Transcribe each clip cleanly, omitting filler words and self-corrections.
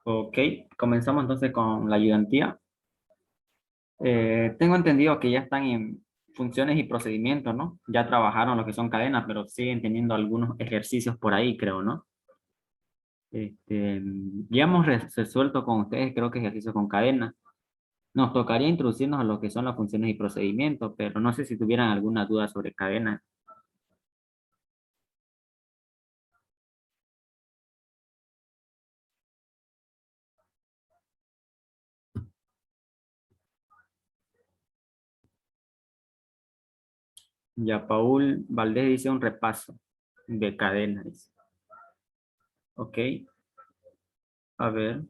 Ok, comenzamos entonces con la ayudantía. Tengo entendido que ya están en funciones y procedimientos, ¿no? Ya trabajaron lo que son cadenas, pero siguen teniendo algunos ejercicios por ahí, creo, ¿no? Ya hemos resuelto con ustedes, creo que ejercicio con cadenas. Nos tocaría introducirnos a lo que son las funciones y procedimientos, pero no sé si tuvieran alguna duda sobre cadenas. Ya Paul Valdés dice un repaso de cadenas. Ok, a ver.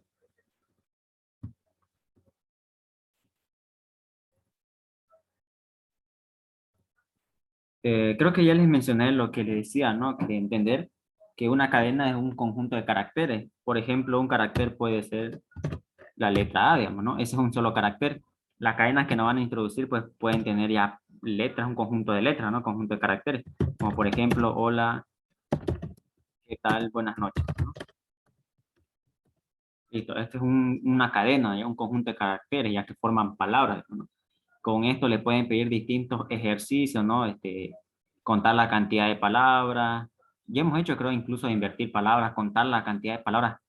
Creo que ya les mencioné lo que les decía, ¿no? Que entender que una cadena es un conjunto de caracteres. Por ejemplo, un carácter puede ser la letra A, digamos, ¿no? Ese es un solo carácter. Las cadenas que nos van a introducir, pues pueden tener ya letras, un conjunto de letras, ¿no? Conjunto de caracteres. Como por ejemplo, hola, ¿qué tal? Buenas noches, ¿no? Listo, esto es una cadena, ya un conjunto de caracteres, ya que forman palabras, ¿no? Con esto le pueden pedir distintos ejercicios, ¿no? Contar la cantidad de palabras. Ya hemos hecho, creo, incluso invertir palabras, contar la cantidad de palabras.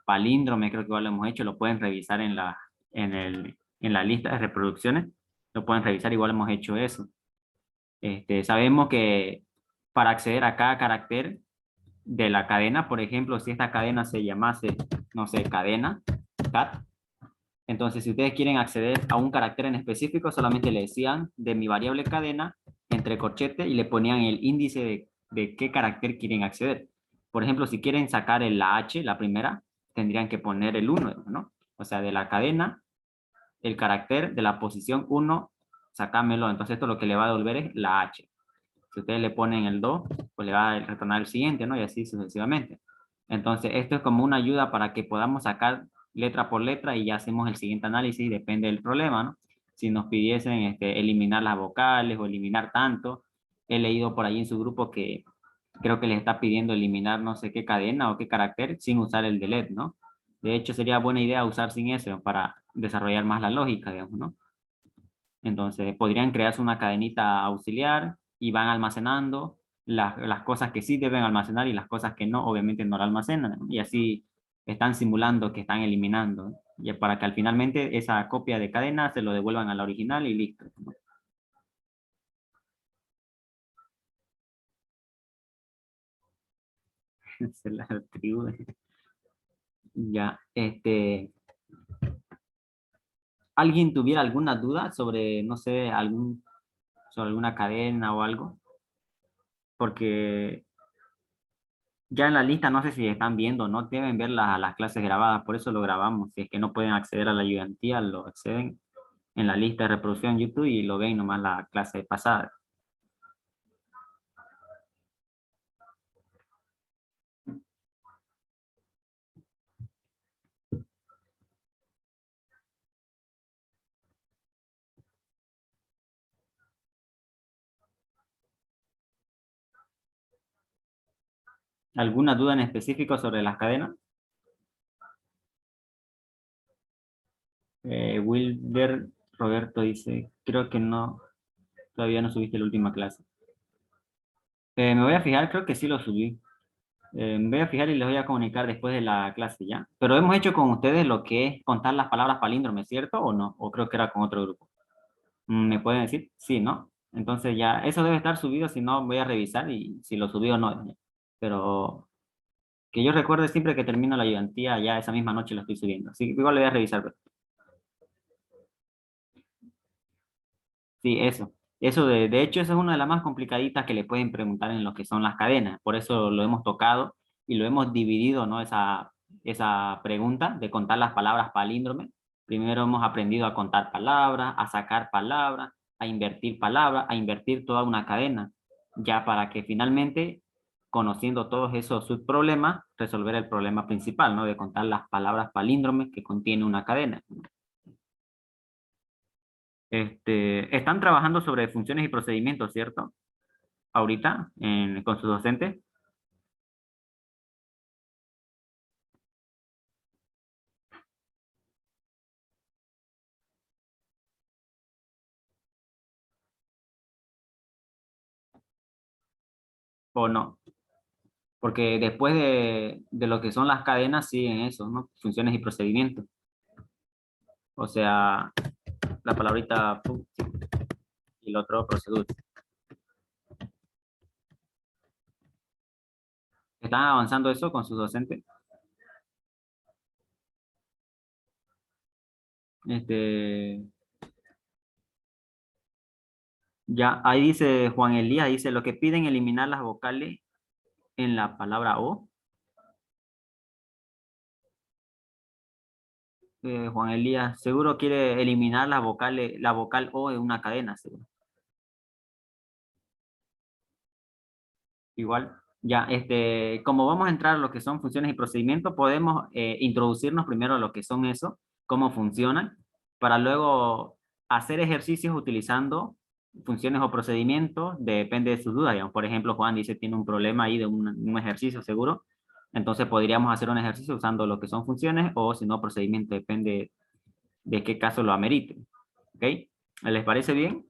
Palíndrome, creo que igual lo hemos hecho, lo pueden revisar en la lista de reproducciones. Lo pueden revisar, igual hemos hecho eso. Sabemos que para acceder a cada carácter de la cadena, por ejemplo, si esta cadena se llamase, no sé, cadena, cat, entonces, si ustedes quieren acceder a un carácter en específico, solamente le decían de mi variable cadena entre corchetes y le ponían el índice de qué carácter quieren acceder. Por ejemplo, si quieren sacar la H, la primera, tendrían que poner el 1, ¿no? O sea, de la cadena, el carácter de la posición 1, sacámelo. Entonces, esto lo que le va a devolver es la H. Si ustedes le ponen el 2, pues le va a retornar el siguiente, ¿no? Y así sucesivamente. Entonces, esto es como una ayuda para que podamos sacar letra por letra y ya hacemos el siguiente análisis, depende del problema, ¿no? Si nos pidiesen eliminar las vocales o eliminar tanto, he leído por ahí en su grupo que creo que les está pidiendo eliminar no sé qué cadena o qué carácter sin usar el delete, ¿no? De hecho, sería buena idea usar sin eso para desarrollar más la lógica, digamos, ¿no? Entonces, podrían crearse una cadenita auxiliar y van almacenando las cosas que sí deben almacenar y las cosas que no, obviamente no la almacenan, ¿no? Y así están simulando que están eliminando, ¿no? Y para que al finalmente esa copia de cadena se lo devuelvan a la original y listo, ¿no? Se la atribuye. Ya, ¿alguien tuviera alguna duda sobre, no sé, sobre alguna cadena o algo? Porque ya en la lista, no sé si están viendo, no deben ver las clases grabadas, por eso lo grabamos. Si es que no pueden acceder a la ayudantía, lo acceden en la lista de reproducción en YouTube y lo ven nomás la clase pasada. ¿Alguna duda en específico sobre las cadenas? Wilber Roberto dice, creo que no, todavía no subiste la última clase. Me voy a fijar, creo que sí lo subí. Me voy a fijar y les voy a comunicar después de la clase ya. Pero hemos hecho con ustedes lo que es contar las palabras palíndromes, ¿cierto o no? O creo que era con otro grupo. ¿Me pueden decir? Sí, ¿no? Entonces ya, eso debe estar subido, si no voy a revisar y si lo subí o no. Pero que yo recuerde siempre que termino la ayudantía, ya esa misma noche lo estoy subiendo. Así que igual le voy a revisar. Pero sí, eso. Eso de hecho, eso es una de las más complicaditas que le pueden preguntar en lo que son las cadenas. Por eso lo hemos tocado y lo hemos dividido, ¿no? Esa pregunta de contar las palabras palíndromes. Primero hemos aprendido a contar palabras, a sacar palabras, a invertir palabras, a invertir toda una cadena, ya para que finalmente, conociendo todos esos subproblemas, resolver el problema principal, ¿no? De contar las palabras palíndromes que contiene una cadena. Están trabajando sobre funciones y procedimientos, ¿cierto? Ahorita, con sus docentes. o no. Porque después de lo que son las cadenas siguen eso, ¿no? Funciones y procedimientos. O sea, la palabrita function y el otro procedure. ¿Están avanzando eso con sus docentes? Ya, ahí dice Juan Elías, dice, lo que piden eliminar las vocales en la palabra O. Juan Elías, seguro quiere eliminar las vocales, la vocal O en una cadena, seguro. Igual, ya, como vamos a entrar a lo que son funciones y procedimientos, podemos introducirnos primero a lo que son eso, cómo funcionan, para luego hacer ejercicios utilizando funciones o procedimientos, depende de sus dudas. Digamos. Por ejemplo, Juan dice tiene un problema ahí de un ejercicio seguro, entonces podríamos hacer un ejercicio usando lo que son funciones o si no procedimiento, depende de qué caso lo amerite. ¿Ok? ¿Les parece bien?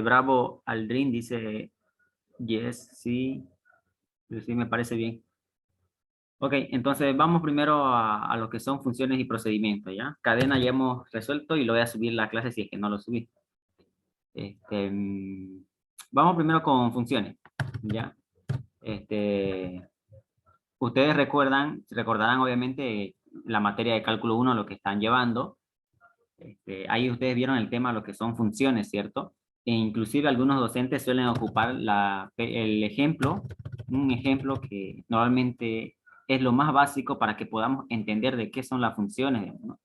Bravo Aldrin dice, yes, sí, sí, me parece bien. Ok, entonces vamos primero a lo que son funciones y procedimientos, ¿ya? Cadena ya hemos resuelto y lo voy a subir la clase si es que no lo subí. Vamos primero con funciones, ¿ya? Este, ustedes recordarán obviamente la materia de cálculo 1, lo que están llevando. Ahí ustedes vieron el tema, lo que son funciones, ¿cierto? E inclusive algunos docentes suelen ocupar el ejemplo, un ejemplo que normalmente es lo más básico para que podamos entender de qué son las funciones, ¿no?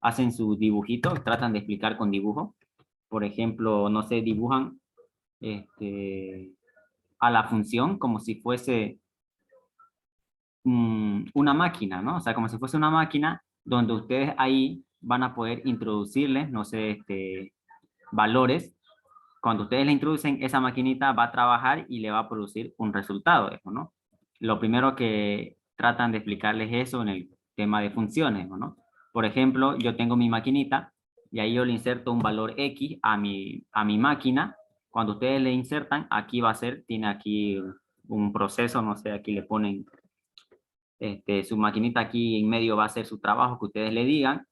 Hacen su dibujito, tratan de explicar con dibujo. Por ejemplo, no sé, dibujan a la función como si fuese una máquina, ¿no? O sea, como si fuese una máquina donde ustedes ahí van a poder introducirles, no sé, valores. Cuando ustedes le introducen, esa maquinita va a trabajar y le va a producir un resultado, ¿no? Lo primero que tratan de explicarles eso en el tema de funciones, ¿no? Por ejemplo, yo tengo mi maquinita y ahí yo le inserto un valor X a mi máquina. Cuando ustedes le insertan, aquí va a ser, tiene aquí un proceso, no sé, aquí le ponen su maquinita aquí en medio va a hacer su trabajo que ustedes le digan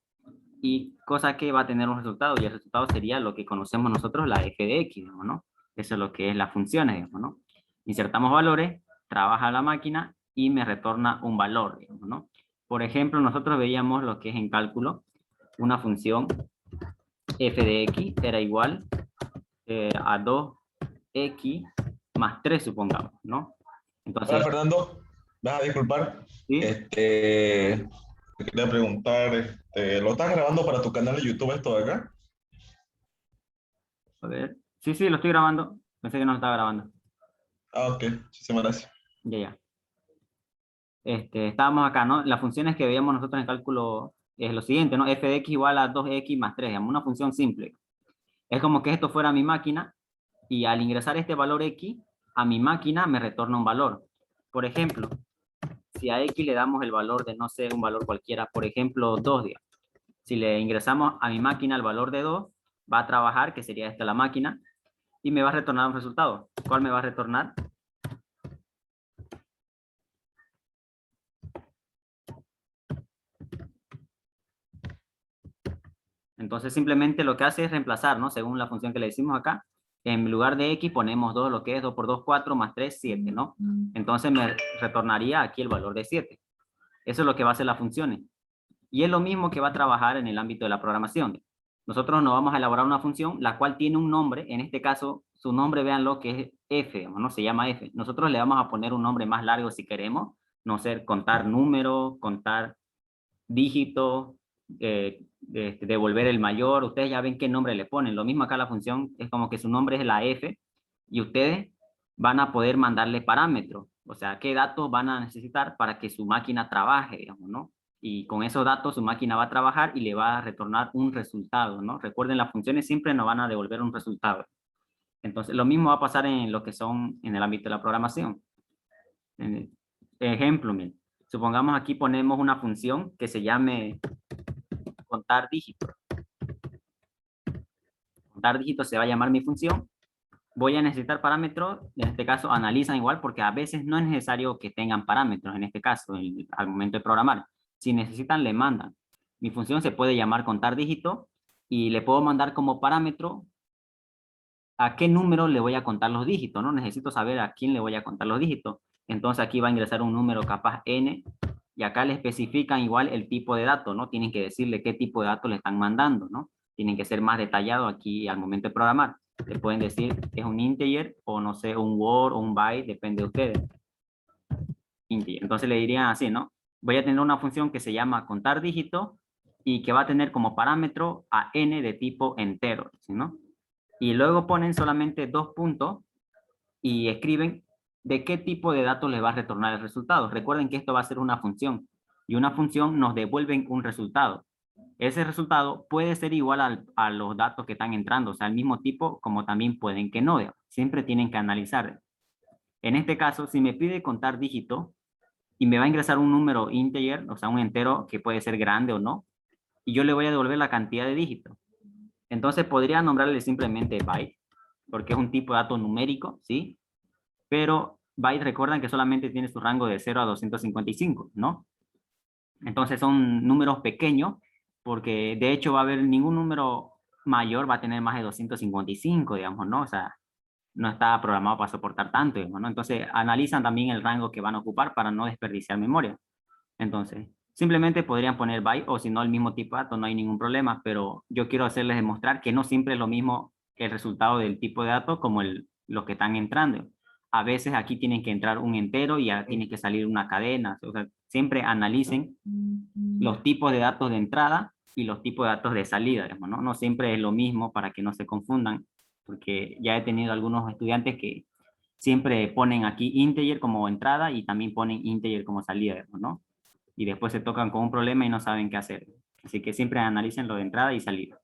y cosa que va a tener un resultado y el resultado sería lo que conocemos nosotros la f de x, digamos, ¿no? Eso es lo que es las funciones, digamos, ¿no? Insertamos valores, trabaja la máquina y me retorna un valor, digamos, ¿no? Por ejemplo, nosotros veíamos lo que es en cálculo, una función f de x era igual a 2x más 3, supongamos, ¿no? Hola Entonces, Fernando, me vas a disculpar. ¿sí? Te quería preguntar, ¿lo estás grabando para tu canal de YouTube esto de acá? A ver. Sí, sí, lo estoy grabando. Pensé que no lo estaba grabando. Ah, ok, muchísimas gracias. Ya, ya. Estábamos acá, ¿no? Las funciones que veíamos nosotros en cálculo es lo siguiente, ¿no? F de x igual a 2x más 3, digamos, una función simple. Es como que esto fuera mi máquina y al ingresar este valor x a mi máquina me retorna un valor. Por ejemplo, si a x le damos el valor de, no sé, un valor cualquiera, por ejemplo, 2, digamos. Si le ingresamos a mi máquina el valor de 2, va a trabajar, que sería esta la máquina, y me va a retornar un resultado. ¿Cuál me va a retornar? Entonces simplemente lo que hace es reemplazar, ¿no? Según la función que le decimos acá, en lugar de x ponemos 2, lo que es 2 por 2, 4, más 3, 7, ¿no? Entonces me retornaría aquí el valor de 7. Eso es lo que va a hacer las funciones. Y es lo mismo que va a trabajar en el ámbito de la programación. Nosotros nos vamos a elaborar una función, la cual tiene un nombre, en este caso, su nombre, véanlo, que es f, ¿no? Se llama f. Nosotros le vamos a poner un nombre más largo si queremos, no sé, contar números, contar dígitos, devolver el mayor, ustedes ya ven qué nombre le ponen. Lo mismo acá la función es como que su nombre es la f y ustedes van a poder mandarle parámetros, o sea, qué datos van a necesitar para que su máquina trabaje, digamos, ¿no? Y con esos datos su máquina va a trabajar y le va a retornar un resultado, ¿no? Recuerden, las funciones siempre nos van a devolver un resultado. Entonces, lo mismo va a pasar en lo que son en el ámbito de la programación. ejemplo, miren, supongamos aquí ponemos una función que se llame contar dígitos. Contar dígitos se va a llamar mi función. Voy a necesitar parámetros, en este caso analizan igual, porque a veces no es necesario que tengan parámetros, en este caso, al momento de programar. Si necesitan, le mandan. Mi función se puede llamar contar dígito y le puedo mandar como parámetro a qué número le voy a contar los dígitos, ¿no? Necesito saber a quién le voy a contar los dígitos. Entonces aquí va a ingresar un número capaz n y acá le especifican igual el tipo de datos, ¿no? Tienen que decirle qué tipo de datos le están mandando, ¿no? Tienen que ser más detallados aquí al momento de programar. Le pueden decir es un integer o no sé, un word o un byte, depende de ustedes. Integer. Entonces le dirían así, ¿no? Voy a tener una función que se llama contar dígitos y que va a tener como parámetro a n de tipo entero, ¿no? Y luego ponen solamente 2 puntos y escriben de qué tipo de datos les va a retornar el resultado. Recuerden que esto va a ser una función y una función nos devuelve un resultado. Ese resultado puede ser igual a los datos que están entrando, o sea, el mismo tipo, como también pueden que no. Siempre tienen que analizar. En este caso, si me pide contar dígitos y me va a ingresar un número integer, o sea, un entero que puede ser grande o no, y yo le voy a devolver la cantidad de dígitos. Entonces podría nombrarle simplemente byte, porque es un tipo de dato numérico, ¿sí? Pero byte recuerdan que solamente tiene su rango de 0 a 255, ¿no? Entonces son números pequeños, porque de hecho va a haber ningún número mayor va a tener más de 255, digamos, ¿no? O sea, no está programado para soportar tanto, digamos, ¿no? Entonces analizan también el rango que van a ocupar para no desperdiciar memoria. Entonces, simplemente podrían poner byte o si no el mismo tipo de dato, no hay ningún problema, pero yo quiero hacerles demostrar que no siempre es lo mismo el resultado del tipo de dato como los que están entrando. A veces aquí tienen que entrar un entero y ya tiene que salir una cadena. O sea, siempre analicen los tipos de datos de entrada y los tipos de datos de salida, digamos, ¿no? No siempre es lo mismo para que no se confundan, porque ya he tenido algunos estudiantes que siempre ponen aquí integer como entrada y también ponen integer como salida, digamos, ¿no? Y después se tocan con un problema y no saben qué hacer. Así que siempre analicen lo de entrada y salida.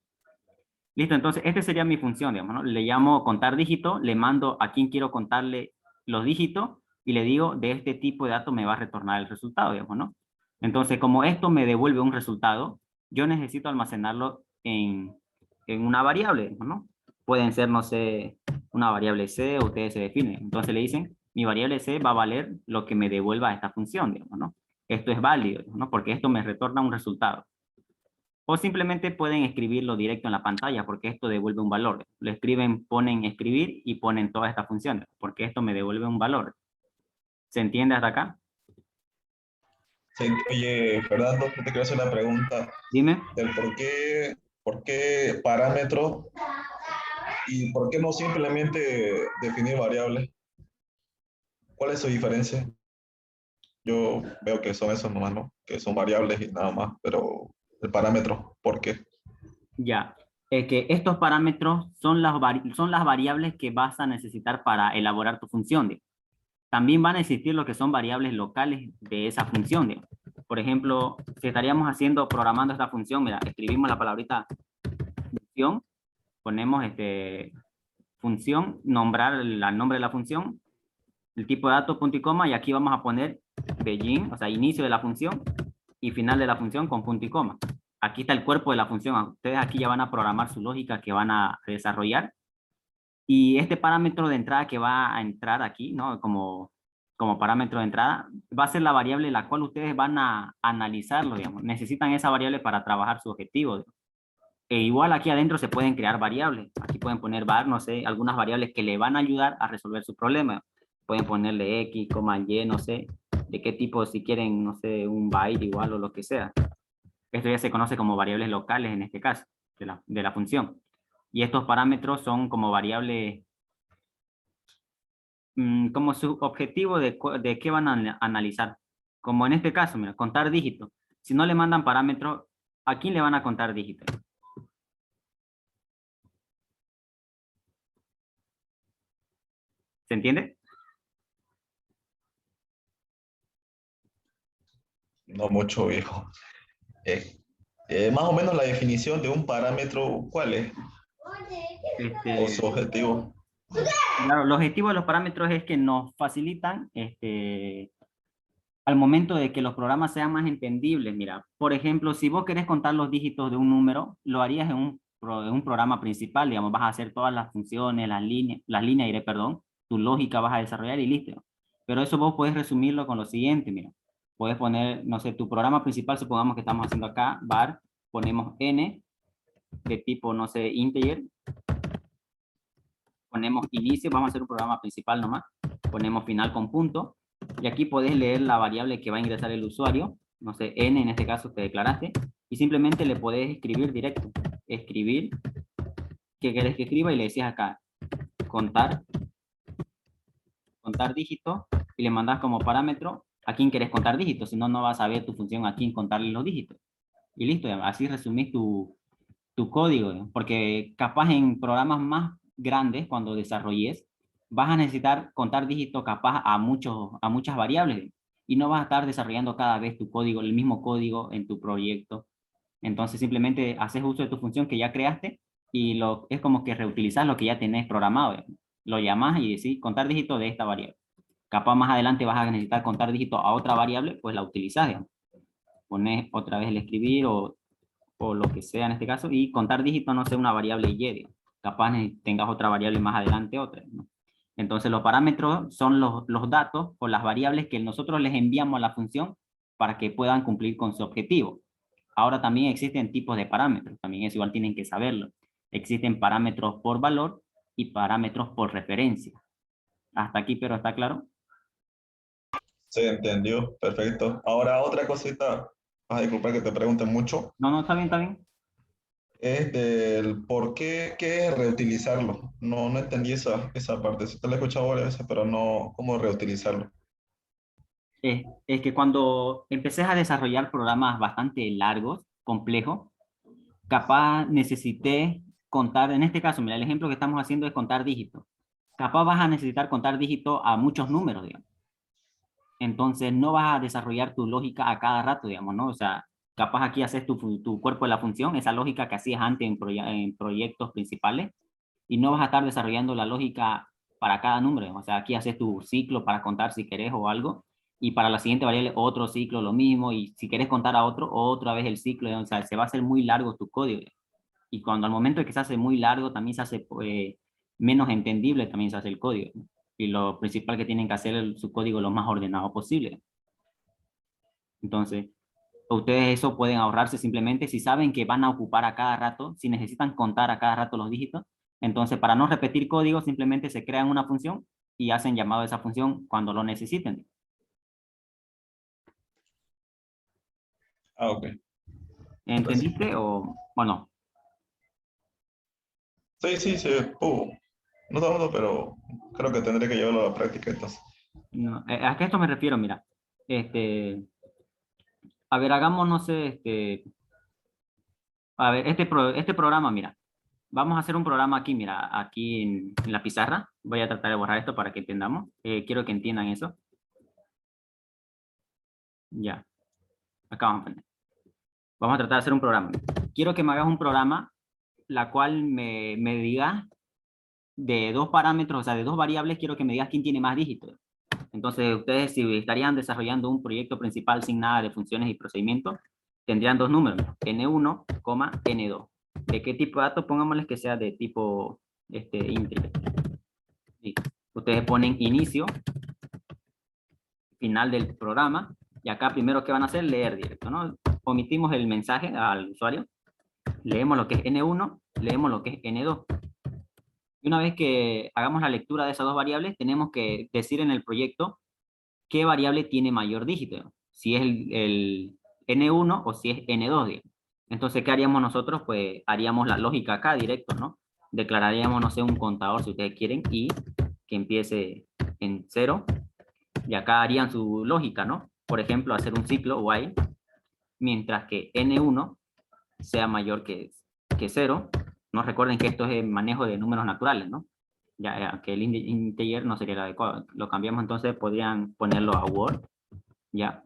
Listo, entonces esta sería mi función, digamos, ¿no? Le llamo contar dígitos, le mando a quien quiero contarle los dígitos y le digo de este tipo de datos me va a retornar el resultado, digamos, ¿no? Entonces, como esto me devuelve un resultado, yo necesito almacenarlo en una variable, digamos, ¿no? Pueden ser, no sé, una variable C, ustedes se definen. Entonces le dicen, mi variable C va a valer lo que me devuelva esta función, digamos, ¿no? Esto es válido, ¿no? Porque esto me retorna un resultado. O simplemente pueden escribirlo directo en la pantalla porque esto devuelve un valor. Lo escriben, ponen escribir y ponen todas estas funciones porque esto me devuelve un valor. ¿Se entiende hasta acá? Sí, oye, Fernando, yo te quiero hacer una pregunta Dime. del por qué parámetro y por qué no simplemente definir variables. ¿Cuál es su diferencia? Yo veo que son esos nomás, ¿no? Que son variables y nada más, pero el parámetro, ¿por qué? Ya. Es que estos parámetros son son las variables que vas a necesitar para elaborar tu función. También van a existir lo que son variables locales de esa función. Por ejemplo, si estaríamos programando esta función, mira, escribimos la palabrita función, ponemos función, nombrar el nombre de la función, el tipo de datos, punto y coma, y aquí vamos a poner begin, o sea, inicio de la función, y final de la función con punto y coma. Aquí está el cuerpo de la función. Ustedes aquí ya van a programar su lógica que van a desarrollar. Y este parámetro de entrada que va a entrar aquí, ¿no? Como parámetro de entrada, va a ser la variable la cual ustedes van a analizarlo, digamos. Necesitan esa variable para trabajar su objetivo, digamos. E igual aquí adentro se pueden crear variables. Aquí pueden poner var, no sé, algunas variables que le van a ayudar a resolver su problema. Pueden ponerle x, y, no sé, de qué tipo, si quieren, no sé, un byte igual o lo que sea. Esto ya se conoce como variables locales en este caso, de la función. Y estos parámetros son como variables, como su objetivo de qué van a analizar. Como en este caso, mira, contar dígitos. Si no le mandan parámetros, ¿a quién le van a contar dígitos? ¿Se entiende? No mucho, viejo. Eh, más o menos la definición de un parámetro, ¿cuál es? O Este, su objetivo. claro, el objetivo de los parámetros es que nos facilitan al momento de que los programas sean más entendibles, mira, por ejemplo, si vos querés contar los dígitos de un número, lo harías en un programa principal, digamos, vas a hacer todas las funciones, las líneas, diré, perdón, tu lógica vas a desarrollar y listo. Pero eso vos puedes resumirlo con lo siguiente, mira, puedes poner, no sé, tu programa principal, supongamos que estamos haciendo acá, var, ponemos n, de tipo, no sé, integer, ponemos inicio, vamos a hacer un programa principal nomás, ponemos final con punto, y aquí podés leer la variable que va a ingresar el usuario, no sé, n en este caso que declaraste, y simplemente le podés escribir directo, escribir, ¿qué querés que escriba? Y le decís acá, contar, contar dígitos, y le mandás como parámetro a quién querés contar dígitos, si no, no vas a ver tu función a quién contarle los dígitos. Y listo, así resumís tu código, ¿no? Porque capaz en programas más grandes, cuando desarrolles, vas a necesitar contar dígitos capaz a muchas variables y no vas a estar desarrollando cada vez tu código, el mismo código en tu proyecto. Entonces simplemente haces uso de tu función que ya creaste y es como que reutilizas lo que ya tenés programado, ¿no? Lo llamas y decís contar dígitos de esta variable. Capaz más adelante vas a necesitar contar dígitos a otra variable, pues la utilizas, digamos. Pones otra vez el escribir o lo que sea en este caso, y contar dígitos no sea una variable y, digamos. Capaz tengas otra variable más adelante, otra, ¿no? Entonces los parámetros son los datos o las variables que nosotros les enviamos a la función para que puedan cumplir con su objetivo. Ahora también existen tipos de parámetros, también es igual, tienen que saberlo. Existen parámetros por valor y parámetros por referencia. Hasta aquí, pero ¿está claro? Se entendió, perfecto. Ahora otra cosita, vas a disculpar que te pregunte mucho, No, no, está bien, está bien. es del por qué es reutilizarlo. No, no entendí esa parte. Sí te la he escuchado varias veces, pero no, ¿cómo reutilizarlo? Es que cuando empecés a desarrollar programas bastante largos, complejos, capaz necesité contar, en este caso, mira, el ejemplo que estamos haciendo es contar dígitos. Capaz vas a necesitar contar dígitos a muchos números, digamos. Entonces no vas a desarrollar tu lógica a cada rato, digamos, ¿no? O sea, capaz aquí haces tu cuerpo de la función, esa lógica que hacías antes en proyectos principales, y no vas a estar desarrollando la lógica para cada número. O sea, aquí haces tu ciclo para contar si querés o algo, y para la siguiente variable otro ciclo lo mismo, y si querés contar a otro, otra vez el ciclo. O sea, se va a hacer muy largo tu código. Y cuando al momento de que se hace muy largo, también se hace menos entendible, también se hace el código, ¿no? Y lo principal que tienen que hacer es su código lo más ordenado posible. Entonces, ustedes eso pueden ahorrarse simplemente si saben que van a ocupar a cada rato, si necesitan contar a cada rato los dígitos. Entonces, para no repetir código, simplemente se crean una función y hacen llamado a esa función cuando lo necesiten. Ah, ok. Gracias. ¿Entendiste o no? Sí, sí, sí. No tanto, pero creo que tendré que llevarlo a la práctica entonces. No, ¿a qué esto me refiero? Mira, este, a ver, hagamos, no sé, a ver, este programa, mira, vamos a hacer un programa aquí, mira, aquí en la pizarra. Voy a tratar de borrar esto para que entendamos. Quiero que entiendan eso. Ya, acá vamos a poner. Vamos a tratar de hacer un programa. Quiero que me hagas un programa, la cual me diga de dos parámetros, o sea, de dos variables, quiero que me digas quién tiene más dígitos. Entonces, ustedes si estarían desarrollando un proyecto principal sin nada de funciones y procedimientos, tendrían dos números, n1, n2. ¿De qué tipo de datos? Pongámosles que sea de tipo integer. Sí. Ustedes ponen inicio, final del programa, y acá primero que van a hacer, leer directo, ¿no? Omitimos el mensaje al usuario, leemos lo que es n1, leemos lo que es n2. Y una vez que hagamos la lectura de esas dos variables, tenemos que decir en el proyecto qué variable tiene mayor dígito, si es el n1 o si es n2, digamos. Entonces, ¿qué haríamos nosotros? Pues haríamos la lógica acá directo, ¿no? Declararíamos, no sé, un contador, si ustedes quieren, y que empiece en 0, y acá harían su lógica, ¿no? Por ejemplo, hacer un ciclo while, mientras que n1 sea mayor que 0. No recuerden que esto es el manejo de números naturales, ¿no? Ya que el integer no sería el adecuado. Lo cambiamos, entonces podrían ponerlo a word, ya.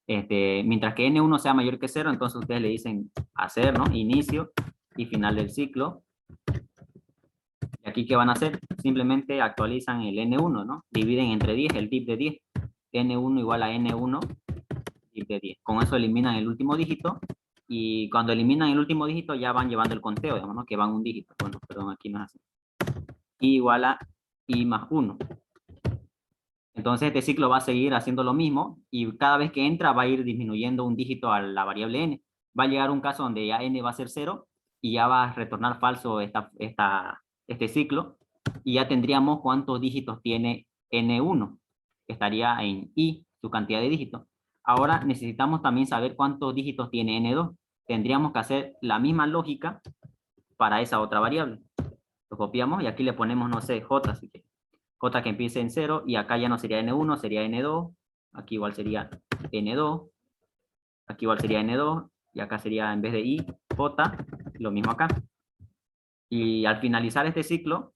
Mientras que n1 sea mayor que 0, entonces ustedes le dicen hacer, ¿no? Inicio y final del ciclo. Y aquí, ¿qué van a hacer? Simplemente actualizan el n1, ¿no? Dividen entre 10 el tip de 10. n1 igual a n1 de 10. Con eso eliminan el último dígito y cuando eliminan el último dígito ya van llevando el conteo, digamos, ¿no? Que van un dígito. Bueno, perdón, aquí no es así. I igual a I más 1. Entonces este ciclo va a seguir haciendo lo mismo y cada vez que entra va a ir disminuyendo un dígito a la variable n. Va a llegar un caso donde ya n va a ser 0 y ya va a retornar falso este ciclo y ya tendríamos cuántos dígitos tiene n1. Estaría en i, su cantidad de dígitos. Ahora necesitamos también saber cuántos dígitos tiene n2. Tendríamos que hacer la misma lógica para esa otra variable. Lo copiamos y aquí le ponemos, no sé, j, así que j que empiece en 0 y acá ya no sería n1, sería n2, aquí igual sería n2, aquí igual sería n2 y acá sería en vez de i, j, lo mismo acá. Y al finalizar este ciclo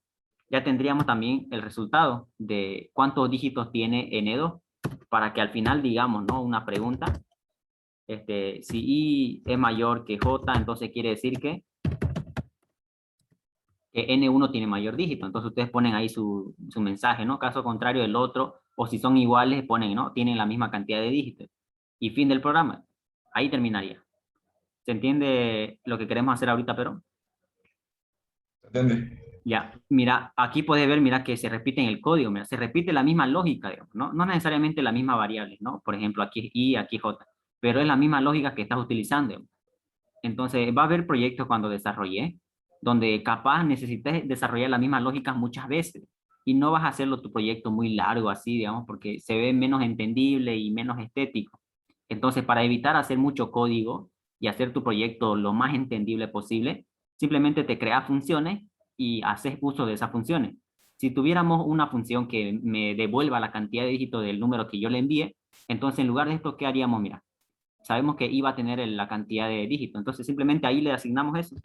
ya tendríamos también el resultado de cuántos dígitos tiene n2 para que al final digamos, ¿no? Una pregunta, si i es mayor que j, entonces quiere decir que n1 tiene mayor dígito. Entonces ustedes ponen ahí su mensaje, ¿no? Caso contrario, el otro, o si son iguales, ponen, ¿no? Tienen la misma cantidad de dígitos. Y fin del programa. Ahí terminaría. ¿Se entiende lo que queremos hacer ahorita, pero? ¿Entiendes? Ya, mira, aquí puedes ver, mira, que se repite en el código, mira, se repite la misma lógica, digamos, ¿no? No necesariamente la misma variable, ¿no? Por ejemplo, aquí es i, aquí es j, pero es la misma lógica que estás utilizando. Entonces, va a haber proyectos cuando desarrollé, donde capaz necesites desarrollar la misma lógica muchas veces y no vas a hacerlo tu proyecto muy largo así, digamos, porque se ve menos entendible y menos estético. Entonces, para evitar hacer mucho código y hacer tu proyecto lo más entendible posible, simplemente te creas funciones y haces uso de esas funciones. Si tuviéramos una función que me devuelva la cantidad de dígitos del número que yo le envíe, entonces en lugar de esto, ¿qué haríamos? Mira, sabemos que iba a tener la cantidad de dígitos, entonces simplemente ahí le asignamos eso,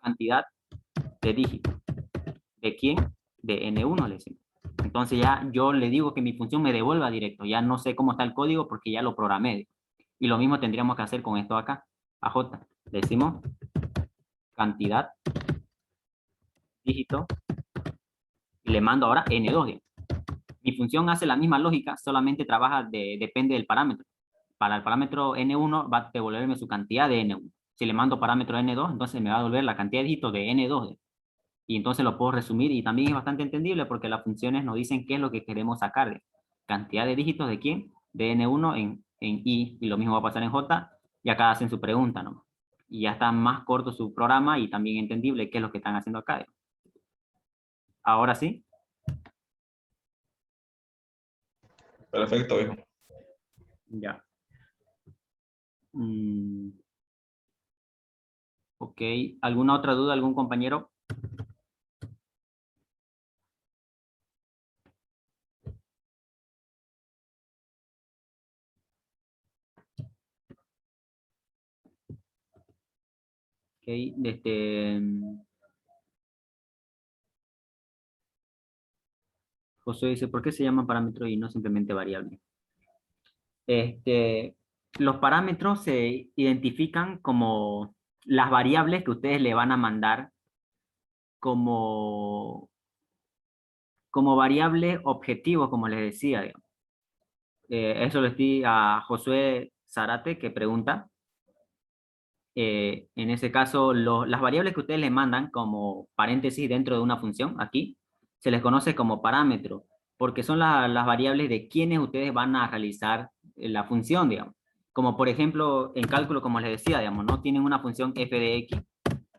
cantidad de dígitos. ¿De quién? De n1 le decimos. Entonces ya yo le digo que mi función me devuelva directo, ya no sé cómo está el código porque ya lo programé. Y lo mismo tendríamos que hacer con esto acá, a j. Le decimos cantidad, dígito, y le mando ahora n2. Mi función hace la misma lógica, solamente trabaja, depende del parámetro. Para el parámetro n1 va a devolverme su cantidad de n1. Si le mando parámetro n2, entonces me va a devolver la cantidad de dígitos de n2. Y entonces lo puedo resumir y también es bastante entendible porque las funciones nos dicen qué es lo que queremos sacar. Cantidad de dígitos de quién, de n1 en i, y lo mismo va a pasar en j, y acá hacen su pregunta, ¿no? Y ya está más corto su programa y también entendible qué es lo que están haciendo acá. Ahora sí. Perfecto, hijo. Ya. Ok, ¿alguna otra duda, algún compañero? Ok, José dice, ¿por qué se llama parámetro y no simplemente variable? Los parámetros se identifican como las variables que ustedes le van a mandar como, como variable objetivo, como les decía. Digamos. Eso le estoy a Josué Zarate que pregunta. En ese caso, las variables que ustedes le mandan como paréntesis dentro de una función, aquí, se les conoce como parámetro, porque son las variables de quienes ustedes van a realizar la función, digamos. Como por ejemplo, en cálculo, como les decía, digamos, ¿no? Tienen una función f de x,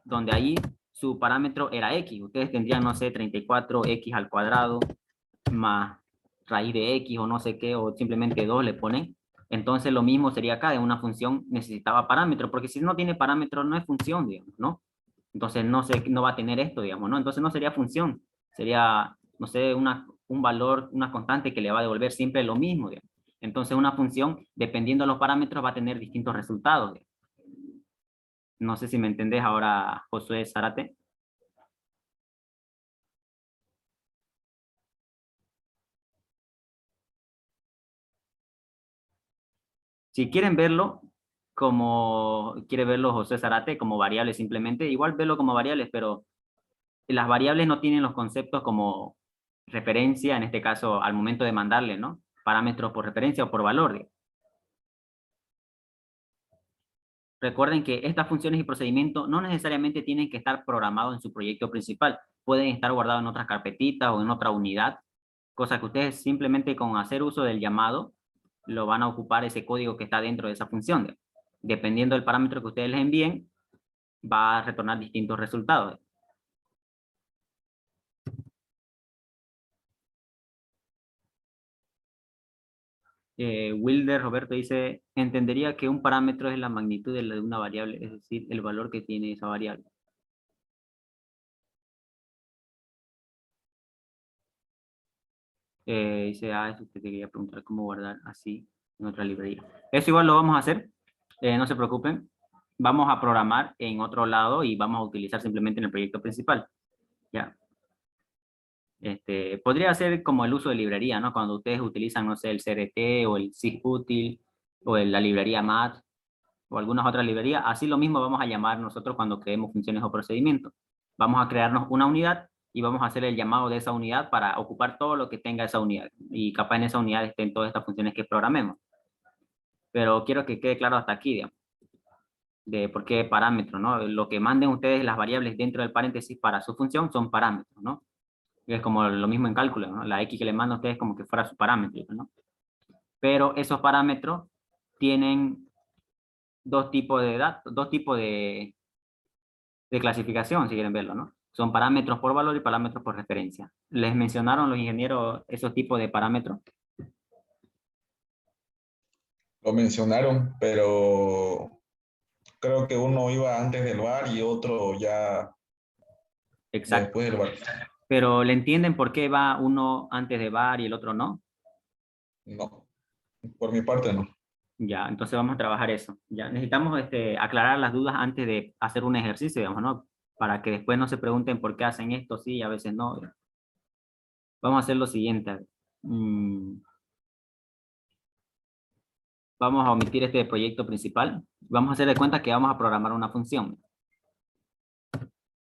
donde ahí su parámetro era x. Ustedes tendrían, no sé, 34x al cuadrado más raíz de x o no sé qué, o simplemente 2 le ponen. Entonces lo mismo sería acá, de una función necesitaba parámetro, porque si no tiene parámetro no es función, digamos, ¿no? Entonces no va a tener esto, digamos, ¿no? Entonces no sería función, sería, no sé, un valor, una constante que le va a devolver siempre lo mismo, digamos. Entonces una función, dependiendo de los parámetros, va a tener distintos resultados. Digamos. No sé si me entendés ahora, Josué Zárate. Si quieren verlo como quiere verlo José Zarate, como variables simplemente, igual verlo como variables, pero las variables no tienen los conceptos como referencia, en este caso, al momento de mandarle, ¿no? parámetros por referencia o por valor. Recuerden que estas funciones y procedimientos no necesariamente tienen que estar programados en su proyecto principal. Pueden estar guardados en otras carpetitas o en otra unidad, cosa que ustedes simplemente con hacer uso del llamado lo van a ocupar ese código que está dentro de esa función. Dependiendo del parámetro que ustedes les envíen, va a retornar distintos resultados. Wilder Roberto dice, entendería que un parámetro es la magnitud de una variable, es decir, el valor que tiene esa variable. Dice, eso te quería preguntar cómo guardar así en otra librería. Eso igual lo vamos a hacer, no se preocupen. Vamos a programar en otro lado y vamos a utilizar simplemente en el proyecto principal. Ya. Podría ser como el uso de librería, ¿no? Cuando ustedes utilizan, no sé, el CRT o el sysutil o la librería MAT o algunas otras librerías, así lo mismo vamos a llamar nosotros cuando creemos funciones o procedimientos. Vamos a crearnos una unidad y vamos a hacer el llamado de esa unidad para ocupar todo lo que tenga esa unidad. Y capaz en esa unidad estén todas estas funciones que programemos. Pero quiero que quede claro hasta aquí, digamos, de por qué parámetros, ¿no? Lo que manden ustedes, las variables dentro del paréntesis para su función son parámetros, ¿no? Y es como lo mismo en cálculo, ¿no? La X que le manda a ustedes como que fuera su parámetro, ¿no? Pero esos parámetros tienen dos tipos de clasificación, si quieren verlo, ¿no? Son parámetros por valor y parámetros por referencia. ¿Les mencionaron los ingenieros esos tipos de parámetros? Lo mencionaron, pero creo que uno iba antes del VAR y otro ya Exacto. después del VAR. Pero ¿le entienden por qué va uno antes de var y el otro no? No, por mi parte no. Ya, entonces vamos a trabajar eso. Ya, necesitamos aclarar las dudas antes de hacer un ejercicio, digamos, ¿no? Para que después no se pregunten por qué hacen esto sí y a veces no. Vamos a hacer lo siguiente. Vamos a omitir este proyecto principal. Vamos a hacer de cuenta que vamos a programar una función.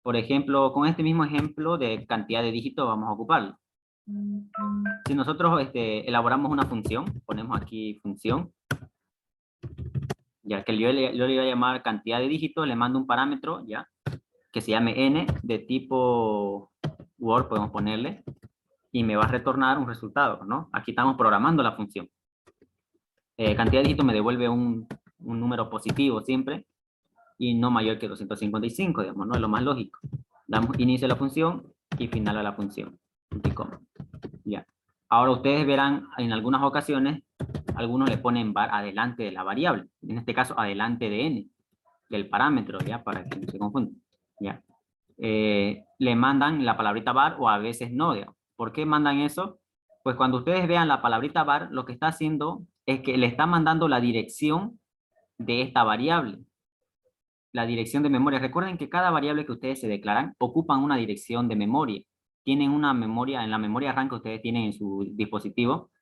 Por ejemplo, con este mismo ejemplo de cantidad de dígitos vamos a ocuparlo. Si nosotros elaboramos una función, ponemos aquí función, ya que yo le voy a llamar cantidad de dígitos, le mando un parámetro, ya, que se llame n, de tipo Word, podemos ponerle, y me va a retornar un resultado, ¿no? Aquí estamos programando la función. Cantidad de dígitos me devuelve un número positivo siempre, y no mayor que 255, digamos, ¿no? Es lo más lógico. Damos inicio a la función y final a la función. Ya. Ahora ustedes verán en algunas ocasiones, algunos le ponen var adelante de la variable. En este caso, adelante de n, del parámetro, ya, para que no se confundan. Ya. Le mandan la palabrita var o a veces no, digamos. ¿Por qué mandan eso? Pues cuando ustedes vean la palabrita var, lo que está haciendo es que le está mandando la dirección de esta variable. La dirección de memoria. Recuerden que cada variable que ustedes se declaran ocupan una dirección de memoria. Tienen una memoria, en la memoria RAM que ustedes tienen en su dispositivo,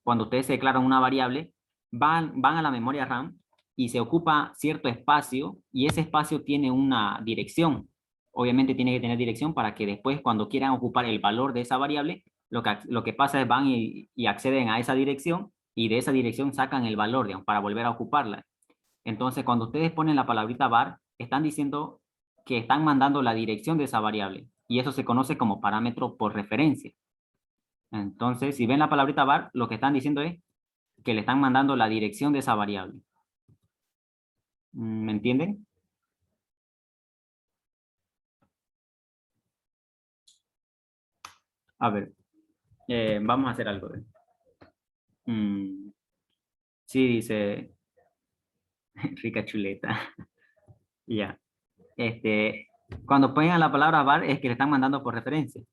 cuando ustedes se declaran una variable, van a la memoria RAM y se ocupa cierto espacio y ese espacio tiene una dirección. Obviamente tiene que tener dirección para que después cuando quieran ocupar el valor de esa variable, lo que pasa es van y acceden a esa dirección y de esa dirección sacan el valor, digamos, para volver a ocuparla. Entonces, cuando ustedes ponen la palabrita var, están diciendo que están mandando la dirección de esa variable. Y eso se conoce como parámetro por referencia. Entonces, si ven la palabrita var, lo que están diciendo es que le están mandando la dirección de esa variable. ¿Me entienden? A ver, vamos a hacer algo. Sí, dice rica chuleta. Ya. Cuando pongan la palabra var es que le están mandando por referencia.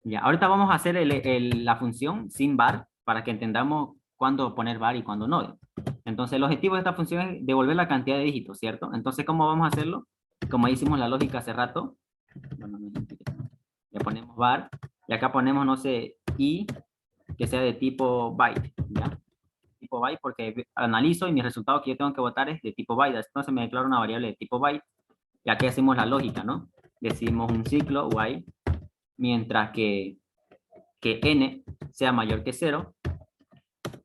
Ya, ahorita vamos a hacer la función sin var para que entendamos cuándo poner var y cuándo no. Entonces, el objetivo de esta función es devolver la cantidad de dígitos, ¿cierto? Entonces, ¿cómo vamos a hacerlo? Como hicimos la lógica hace rato. Bueno, ya ponemos var y acá ponemos, no sé, i que sea de tipo byte, ¿ya? Tipo byte porque analizo y mi resultado que yo tengo que botar es de tipo byte. Entonces me declaro una variable de tipo byte y aquí hacemos la lógica, ¿no? Decimos un ciclo while mientras que n sea mayor que 0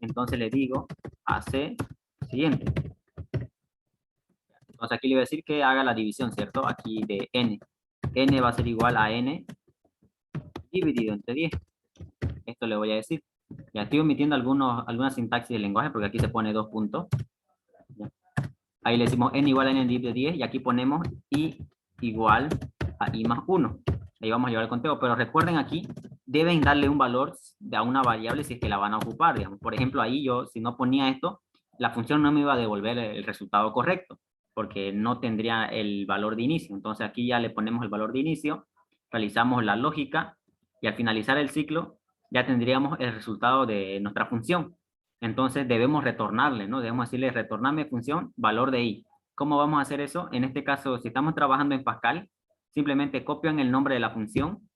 entonces le digo hace siguiente. Entonces aquí le voy a decir que haga la división, ¿cierto? Aquí de n. N va a ser igual a n dividido entre 10. Esto le voy a decir. Ya estoy omitiendo alguna sintaxis del lenguaje porque aquí se pone 2 puntos. ¿Ya? Ahí le decimos n igual a n dividido 10 y aquí ponemos i igual a i más 1. Ahí vamos a llevar el conteo, pero recuerden aquí, deben darle un valor a una variable si es que la van a ocupar, digamos. Por ejemplo, ahí yo, si no ponía esto, la función no me iba a devolver el resultado correcto, porque no tendría el valor de inicio. Entonces aquí ya le ponemos el valor de inicio, realizamos la lógica, y al finalizar el ciclo, ya tendríamos el resultado de nuestra función. Entonces debemos retornarle, ¿no? Debemos decirle, retornarme función, valor de i. ¿Cómo vamos a hacer eso? En este caso, si estamos trabajando en Pascal, simplemente copian el nombre de la función,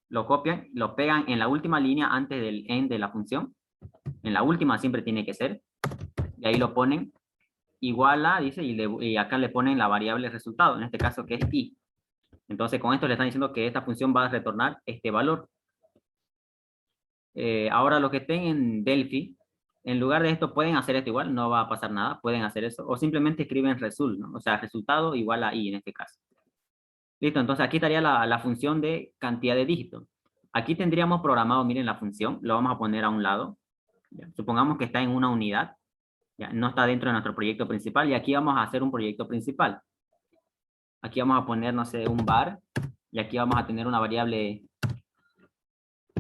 lo copian, lo pegan en la última línea antes del end de la función, en la última siempre tiene que ser, y ahí lo ponen igual a, dice, y acá le ponen la variable resultado, en este caso que es i. Entonces con esto le están diciendo que esta función va a retornar este valor. Ahora los que estén en Delphi, en lugar de esto pueden hacer esto igual, no va a pasar nada, pueden hacer eso, o simplemente escriben result, ¿no? O sea, resultado igual a i en este caso. Listo, entonces aquí estaría la función de cantidad de dígitos. Aquí tendríamos programado, miren la función, lo vamos a poner a un lado. ¿Ya? Supongamos que está en una unidad, ¿ya? No está dentro de nuestro proyecto principal, y aquí vamos a hacer un proyecto principal. Aquí vamos a poner, no sé, un var, y aquí vamos a tener una variable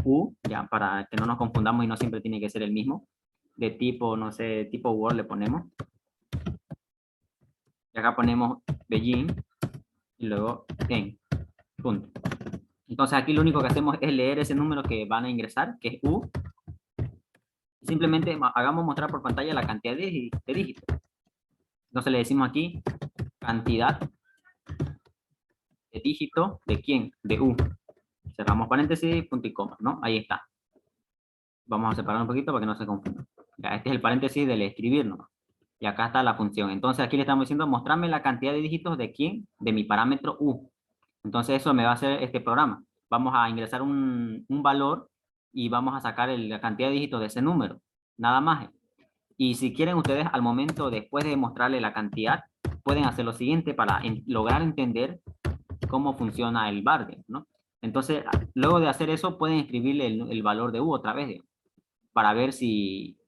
u, ya, para que no nos confundamos y no siempre tiene que ser el mismo, de tipo, no sé, tipo Word le ponemos. Y acá ponemos begin, y luego en, punto. Entonces aquí lo único que hacemos es leer ese número que van a ingresar, que es u. Simplemente hagamos mostrar por pantalla la cantidad de dígitos. Entonces le decimos aquí cantidad de dígito de quién, de u. Cerramos paréntesis, punto y coma, ¿no? Ahí está. Vamos a separar un poquito para que no se confunda. Ya, este es el paréntesis del escribir, ¿no? Y acá está la función. Entonces aquí le estamos diciendo, mostrarme la cantidad de dígitos de quién, de mi parámetro u. Entonces eso me va a hacer este programa. Vamos a ingresar un valor y vamos a sacar la cantidad de dígitos de ese número. Nada más. Y si quieren ustedes al momento, después de mostrarle la cantidad, pueden hacer lo siguiente para lograr entender cómo funciona el var, ¿no? Entonces, luego de hacer eso, pueden escribirle el valor de u otra vez, digamos, para ver si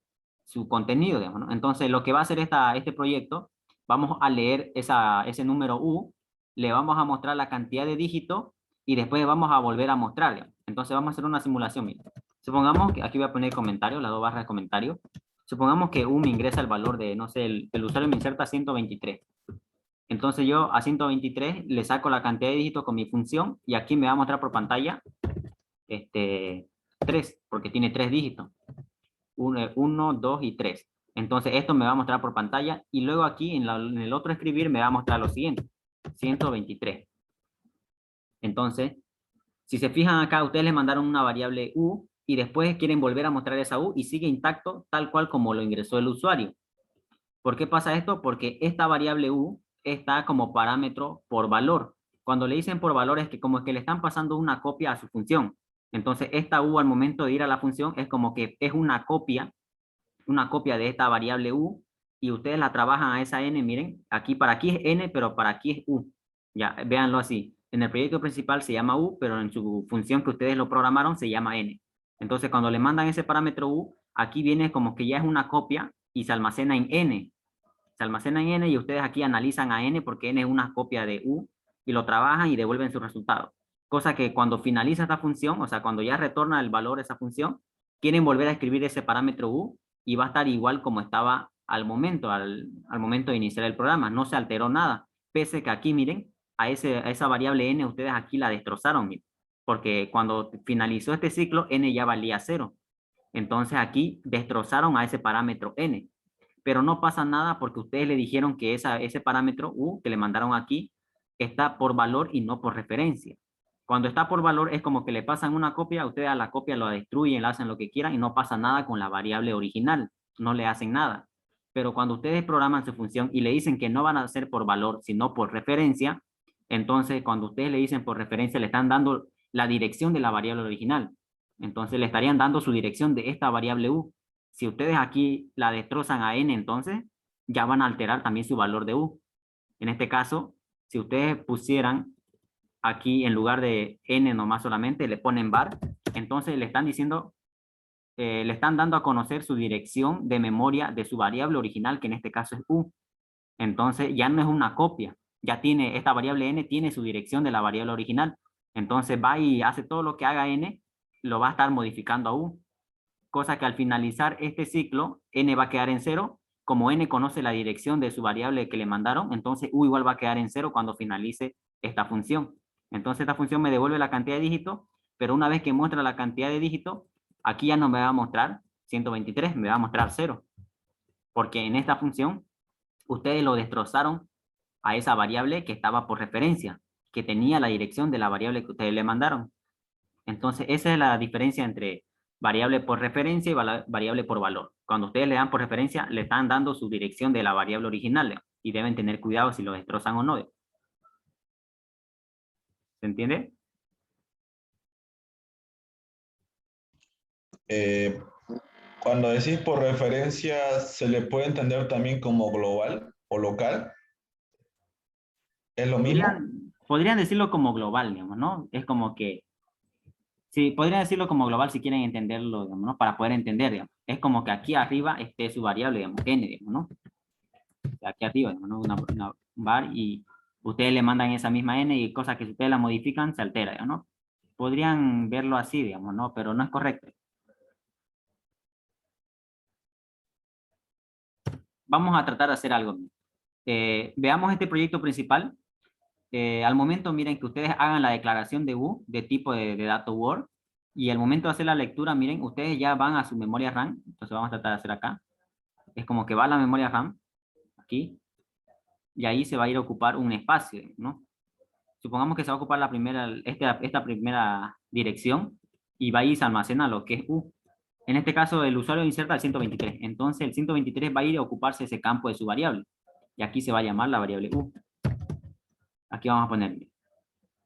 su contenido, digamos, ¿no? Entonces, lo que va a hacer este proyecto, vamos a leer ese número u, le vamos a mostrar la cantidad de dígitos y después vamos a volver a mostrar, digamos. Entonces, vamos a hacer una simulación, mira. Supongamos que aquí voy a poner comentarios, las dos barras de comentarios. Supongamos que u me ingresa el valor de, no sé, el usuario me inserta 123. Entonces yo a 123 le saco la cantidad de dígitos con mi función y aquí me va a mostrar por pantalla 3, porque tiene 3 dígitos. 1, 2 y 3. Entonces esto me va a mostrar por pantalla y luego aquí en el otro escribir me va a mostrar lo siguiente, 123. Entonces, si se fijan acá, ustedes le mandaron una variable u y después quieren volver a mostrar esa u y sigue intacto tal cual como lo ingresó el usuario. ¿Por qué pasa esto? Porque esta variable u está como parámetro por valor. Cuando le dicen por valor es que como que le están pasando una copia a su función. Entonces esta u al momento de ir a la función es como que es una copia de esta variable u y ustedes la trabajan a esa n, miren, aquí para aquí es n, pero para aquí es u. Ya, véanlo así. En el proyecto principal se llama u, pero en su función que ustedes lo programaron se llama n. Entonces cuando le mandan ese parámetro u, aquí viene como que ya es una copia y se almacena en n. Se almacena en n y ustedes aquí analizan a n porque n es una copia de u y lo trabajan y devuelven su resultado. Cosa que cuando finaliza esta función, o sea, cuando ya retorna el valor de esa función, quieren volver a escribir ese parámetro u y va a estar igual como estaba al momento de iniciar el programa. No se alteró nada. Pese que aquí, miren, a esa variable n ustedes aquí la destrozaron, miren, porque cuando finalizó este ciclo, n ya valía 0. Entonces aquí destrozaron a ese parámetro n. Pero no pasa nada porque ustedes le dijeron que ese parámetro u que le mandaron aquí está por valor y no por referencia. Cuando está por valor es como que le pasan una copia, ustedes a la copia lo destruyen, la hacen lo que quieran y no pasa nada con la variable original, no le hacen nada. Pero cuando ustedes programan su función y le dicen que no van a hacer por valor, sino por referencia, entonces cuando ustedes le dicen por referencia, le están dando la dirección de la variable original. Entonces le estarían dando su dirección de esta variable u. Si ustedes aquí la destrozan a n, entonces ya van a alterar también su valor de u. En este caso, si ustedes pusieran aquí en lugar de n nomás solamente, le ponen var, entonces le están diciendo, le están dando a conocer su dirección de memoria de su variable original, que en este caso es u. Entonces ya no es una copia, ya tiene, esta variable n tiene su dirección de la variable original. Entonces va y hace todo lo que haga n, lo va a estar modificando a u. Cosa que al finalizar este ciclo, n va a quedar en 0. Como n conoce la dirección de su variable que le mandaron, entonces u igual va a quedar en 0 cuando finalice esta función. Entonces esta función me devuelve la cantidad de dígitos, pero una vez que muestra la cantidad de dígitos, aquí ya no me va a mostrar 123, me va a mostrar 0. Porque en esta función, ustedes lo destrozaron a esa variable que estaba por referencia, que tenía la dirección de la variable que ustedes le mandaron. Entonces, esa es la diferencia entre variable por referencia y variable por valor. Cuando ustedes le dan por referencia, le están dando su dirección de la variable original, y deben tener cuidado si lo destrozan o no. ¿Se entiende? Eh, Cuando decís por referencia, ¿se le puede entender también como global o local? ¿Es lo mismo? Podrían decirlo como global, digamos, ¿no? Es como que, sí, podrían decirlo como global si quieren entenderlo, digamos, ¿no? Para poder entender, digamos. Es como que aquí arriba esté su variable, digamos, n, digamos, ¿no? Aquí arriba, ¿no? Una var, y ustedes le mandan esa misma n, y cosas que si ustedes la modifican se altera, ¿no? Podrían verlo así, digamos, ¿no? Pero no es correcto. Vamos a tratar de hacer algo. Veamos este proyecto principal. Al momento, miren, que ustedes hagan la declaración de U de tipo de dato Word, y al momento de hacer la lectura, miren, ustedes ya van a su memoria RAM. Entonces vamos a tratar de hacer acá. Es como que va a la memoria RAM, aquí, y ahí se va a ir a ocupar un espacio, ¿no? Supongamos que se va a ocupar la primera, esta primera dirección, y va a ir y se almacena lo que es U. En este caso, el usuario inserta el 123. Entonces, el 123 va a ir a ocuparse ese campo de su variable. Y aquí se va a llamar la variable U. Aquí vamos a poner.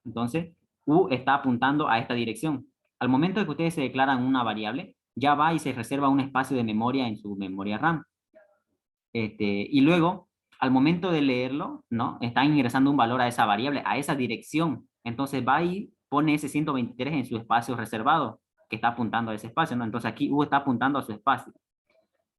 Entonces, U está apuntando a esta dirección. Al momento de que ustedes se declaran una variable, ya va y se reserva un espacio de memoria en su memoria RAM. Y luego, al momento de leerlo, ¿no? Está ingresando un valor a esa variable, a esa dirección. Entonces va y pone ese 123 en su espacio reservado, que está apuntando a ese espacio, ¿no? Entonces aquí U está apuntando a su espacio.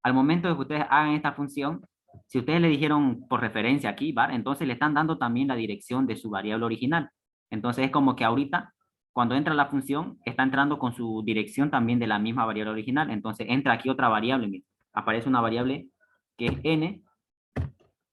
Al momento de que ustedes hagan esta función, si ustedes le dijeron por referencia aquí, var, entonces le están dando también la dirección de su variable original. Entonces es como que ahorita, cuando entra la función, está entrando con su dirección también de la misma variable original. Entonces entra aquí otra variable, mira. Aparece una variable que es n,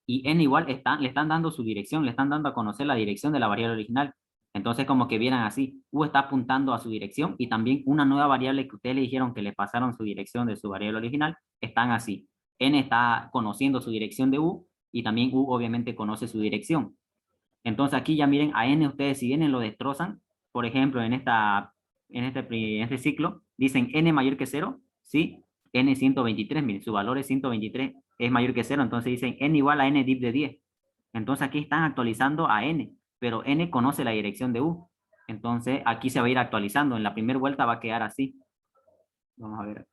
y n igual le están dando su dirección, le están dando a conocer la dirección de la variable original. Entonces, como que vieran así, u está apuntando a su dirección, y también una nueva variable que ustedes le dijeron que le pasaron su dirección de su variable original, están así. N está conociendo su dirección de u, y también u obviamente conoce su dirección. Entonces aquí ya miren, a n ustedes si vienen lo destrozan, por ejemplo, en este ciclo, dicen n mayor que 0, ¿sí? N 123, miren, su valor es 123, es mayor que 0, entonces dicen n igual a n div de 10. Entonces aquí están actualizando a n, pero n conoce la dirección de u. Entonces aquí se va a ir actualizando, en la primera vuelta va a quedar así. Vamos a ver.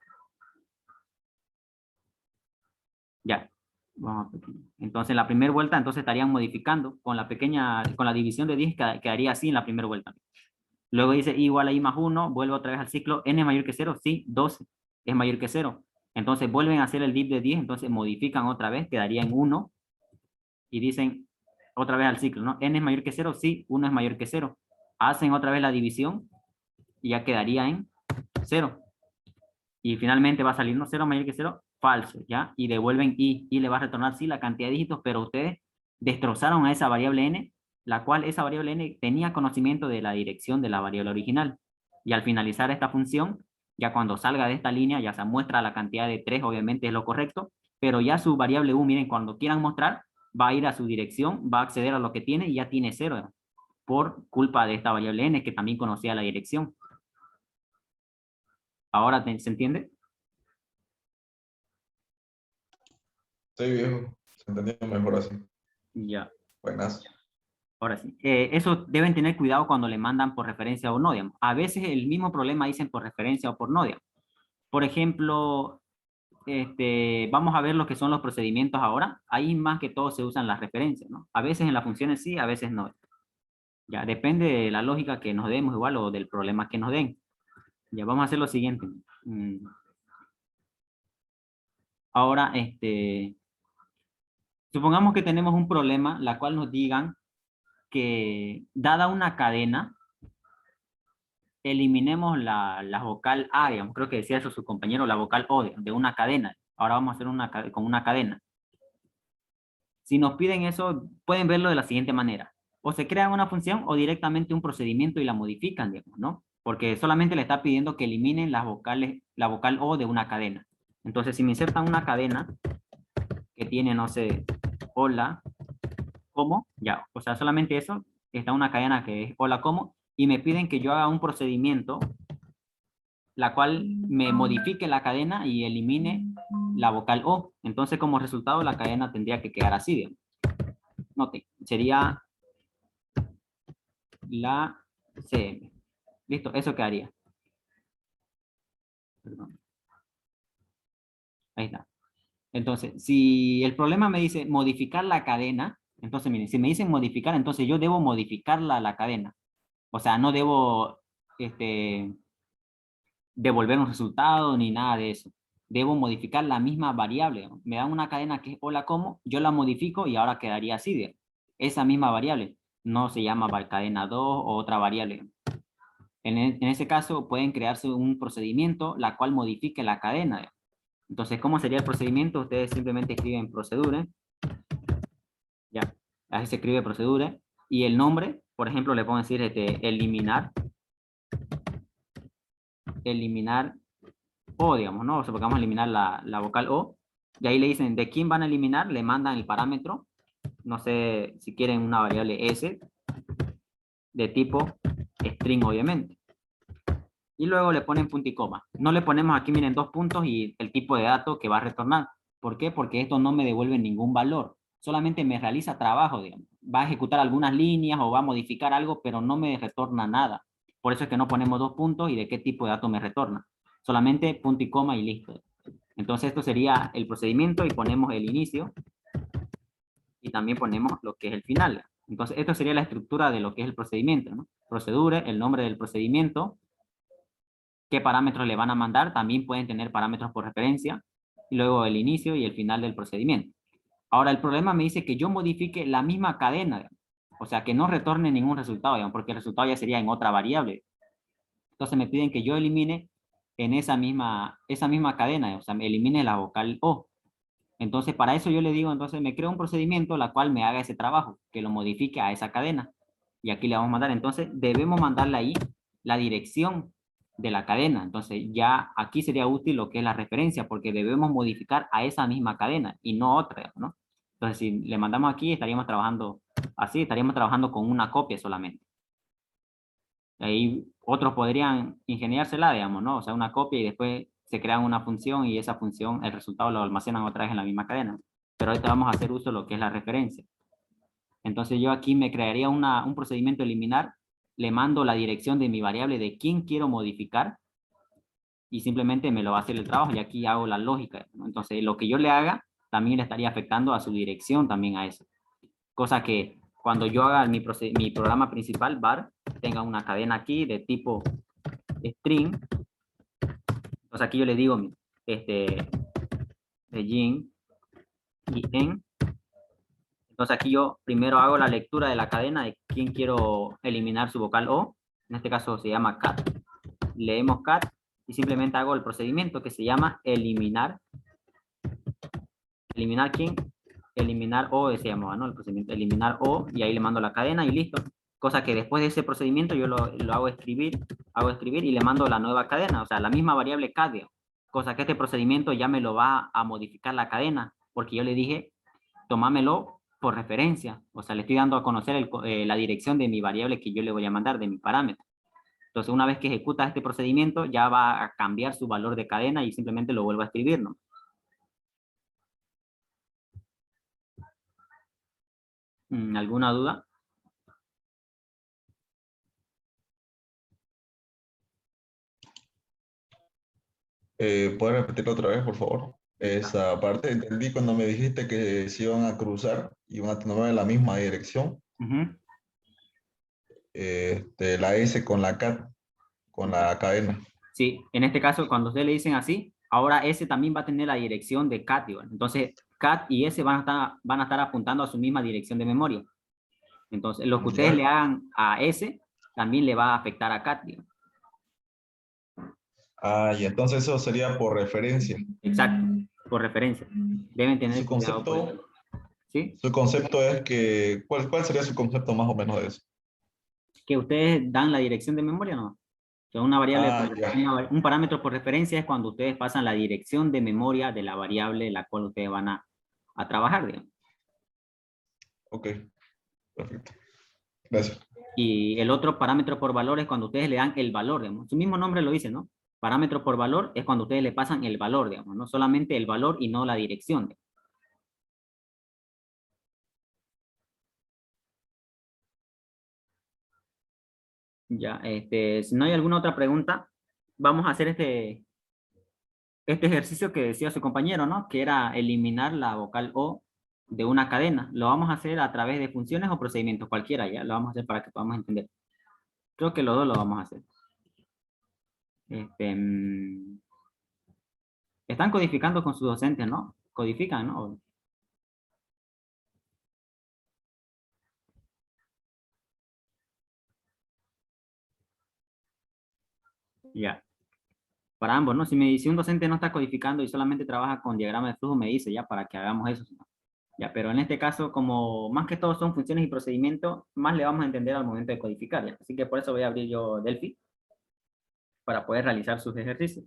Ya. Entonces en la primera vuelta entonces estarían modificando con con la división de 10, quedaría así en la primera vuelta. Luego dice i igual a i más 1, vuelve otra vez al ciclo, n es mayor que 0, sí, 12 es mayor que 0. Entonces vuelven a hacer el div de 10, entonces modifican otra vez, quedaría en 1, y dicen otra vez al ciclo, ¿no? N es mayor que 0, sí, 1 es mayor que 0. Hacen otra vez la división y ya quedaría en 0. Y finalmente va a salir, ¿no? 0 mayor que 0, falso, ¿ya? Y devuelven y le va a retornar, sí, la cantidad de dígitos, pero ustedes destrozaron a esa variable n, la cual esa variable n tenía conocimiento de la dirección de la variable original. Y al finalizar esta función, ya cuando salga de esta línea, ya se muestra la cantidad de 3, obviamente es lo correcto, pero ya su variable u, miren, cuando quieran mostrar, va a ir a su dirección, va a acceder a lo que tiene y ya tiene 0, por culpa de esta variable n que también conocía la dirección. ¿Ahora se entiende? Sí, viejo. Se entendió mejor así. Ya. Buenas. Ahora sí, eso deben tener cuidado cuando le mandan por referencia o no, digamos. A veces el mismo problema dicen por referencia o por no, digamos. Por ejemplo, vamos a ver lo que son los procedimientos ahora. Ahí más que todo se usan las referencias, ¿no? A veces en las funciones sí, a veces no. Ya, depende de la lógica que nos demos igual o del problema que nos den. Ya, vamos a hacer lo siguiente. Ahora, supongamos que tenemos un problema, la cual nos digan que dada una cadena, eliminemos la vocal A, digamos, creo que decía eso su compañero, la vocal O de una cadena. Ahora vamos a hacer con una cadena. Si nos piden eso, pueden verlo de la siguiente manera. O se crea una función o directamente un procedimiento y la modifican, digamos, ¿no? Porque solamente le está pidiendo que eliminen las vocales, la vocal O de una cadena. Entonces, si me insertan una cadena que tiene, no sé, hola, ¿cómo? Ya, o sea, solamente eso, está una cadena que es hola, ¿cómo? Y me piden que yo haga un procedimiento, la cual me modifique la cadena y elimine la vocal O. Entonces, como resultado, la cadena tendría que quedar así, digamos. Note, sería la CM. Listo, eso quedaría. Perdón. Ahí está. Entonces, si el problema me dice modificar la cadena, entonces miren, si me dicen modificar, entonces yo debo modificar la cadena. O sea, no debo devolver un resultado ni nada de eso. Debo modificar la misma variable. Me dan una cadena que es hola como, yo la modifico y ahora quedaría así de esa misma variable. No se llama cadena 2 o otra variable. En ese caso pueden crearse un procedimiento la cual modifique la cadena. Entonces, ¿cómo sería el procedimiento? Ustedes simplemente escriben procedure, ya, así se escribe procedure, y el nombre, por ejemplo, le puedo decir eliminar O, digamos, ¿no? O sea, porque vamos a eliminar la vocal O, y ahí le dicen de quién van a eliminar, le mandan el parámetro, no sé si quieren una variable S, de tipo string, obviamente. Y luego le ponen punto y coma. No le ponemos aquí, miren, dos puntos y el tipo de dato que va a retornar. ¿Por qué? Porque esto no me devuelve ningún valor. Solamente me realiza trabajo, digamos. Va a ejecutar algunas líneas o va a modificar algo, pero no me retorna nada. Por eso es que no ponemos dos puntos y de qué tipo de dato me retorna. Solamente punto y coma y listo. Entonces esto sería el procedimiento y ponemos el inicio y también ponemos lo que es el final. Entonces esto sería la estructura de lo que es el procedimiento, ¿no? Procedure, el nombre del procedimiento, qué parámetros le van a mandar, también pueden tener parámetros por referencia, y luego el inicio y el final del procedimiento. Ahora el problema me dice que yo modifique la misma cadena, o sea, que no retorne ningún resultado, digamos, porque el resultado ya sería en otra variable. Entonces me piden que yo elimine en esa misma cadena, o sea, me elimine la vocal O. Entonces para eso yo le digo, entonces me creo un procedimiento la cual me haga ese trabajo, que lo modifique a esa cadena. Y aquí le vamos a mandar, entonces debemos mandarle ahí la dirección de la cadena. Entonces ya aquí sería útil lo que es la referencia, porque debemos modificar a esa misma cadena y no otra, ¿no? Entonces si le mandamos aquí, estaríamos trabajando así, estaríamos trabajando con una copia solamente. Ahí otros podrían ingeniársela, digamos, ¿no? O sea, una copia y después se crean una función y esa función, el resultado lo almacenan otra vez en la misma cadena. Pero ahorita vamos a hacer uso de lo que es la referencia. Entonces yo aquí me crearía un procedimiento eliminar, le mando la dirección de mi variable de quién quiero modificar y simplemente me lo va a hacer el trabajo y aquí hago la lógica, ¿no? Entonces lo que yo le haga también le estaría afectando a su dirección también a eso. Cosa que cuando yo haga mi programa principal, var, tenga una cadena aquí de tipo string. Entonces aquí yo le digo begin y end. Entonces aquí yo primero hago la lectura de la cadena de quién quiero eliminar su vocal O. En este caso se llama cat. Leemos cat y simplemente hago el procedimiento que se llama eliminar. ¿Eliminar quién? Eliminar O, se llamaba, ¿no? El procedimiento eliminar O y ahí le mando la cadena y listo. Cosa que después de ese procedimiento yo lo hago escribir y le mando la nueva cadena, o sea, la misma variable cat. Cosa que este procedimiento ya me lo va a modificar la cadena, porque yo le dije, tomámelo por referencia, o sea, le estoy dando a conocer la dirección de mi variable que yo le voy a mandar, de mi parámetro. Entonces, una vez que ejecuta este procedimiento, ya va a cambiar su valor de cadena y simplemente lo vuelvo a escribir, ¿no? ¿Alguna duda? ¿Puede repetirlo otra vez, por favor? Esa parte entendí cuando me dijiste que se iban a cruzar y iban a tener en la misma dirección. Ujú. La S con la CAT, con la cadena. Sí, en este caso, cuando ustedes le dicen así, ahora S también va a tener la dirección de CAT, igual. Entonces, CAT y S van a estar apuntando a su misma dirección de memoria. Entonces, lo que ustedes le ¿Ya? hagan a S también le va a afectar a CAT, digamos. Ah, y entonces eso sería por referencia. Exacto, por referencia. Deben Y tener cuidado por eso. ¿Sí? su concepto es que, ¿cuál sería su concepto más o menos de eso? Que ustedes dan la dirección de memoria, ¿no? Que una variable, Ah, ya, un parámetro por referencia es cuando ustedes pasan la dirección de memoria de la variable la cual ustedes van a trabajar, digamos. ok, perfecto. Gracias. Y el otro parámetro por valor es cuando ustedes le dan el valor, digamos. Su mismo nombre lo dice, ¿no? Parámetro por valor es cuando ustedes le pasan el valor, digamos, no solamente el valor y no la dirección. Ya, si no hay alguna otra pregunta, vamos a hacer este ejercicio que decía su compañero, ¿no? Que era eliminar la vocal O de una cadena. Lo vamos a hacer a través de funciones o procedimientos, cualquiera, ya. Lo vamos a hacer para que podamos entender. Creo que los dos lo vamos a hacer. Este, mm, Están codificando con sus docentes, ¿no? Codifican, ¿no? Ya. Para ambos, ¿no? Si un docente no está codificando y solamente trabaja con diagrama de flujo, me dice ya para que hagamos eso. ¿No? Ya, pero en este caso, como más que todo son funciones y procedimientos, más le vamos a entender al momento de codificar, ¿ya? Así que por eso voy a abrir yo Delphi para poder realizar sus ejercicios.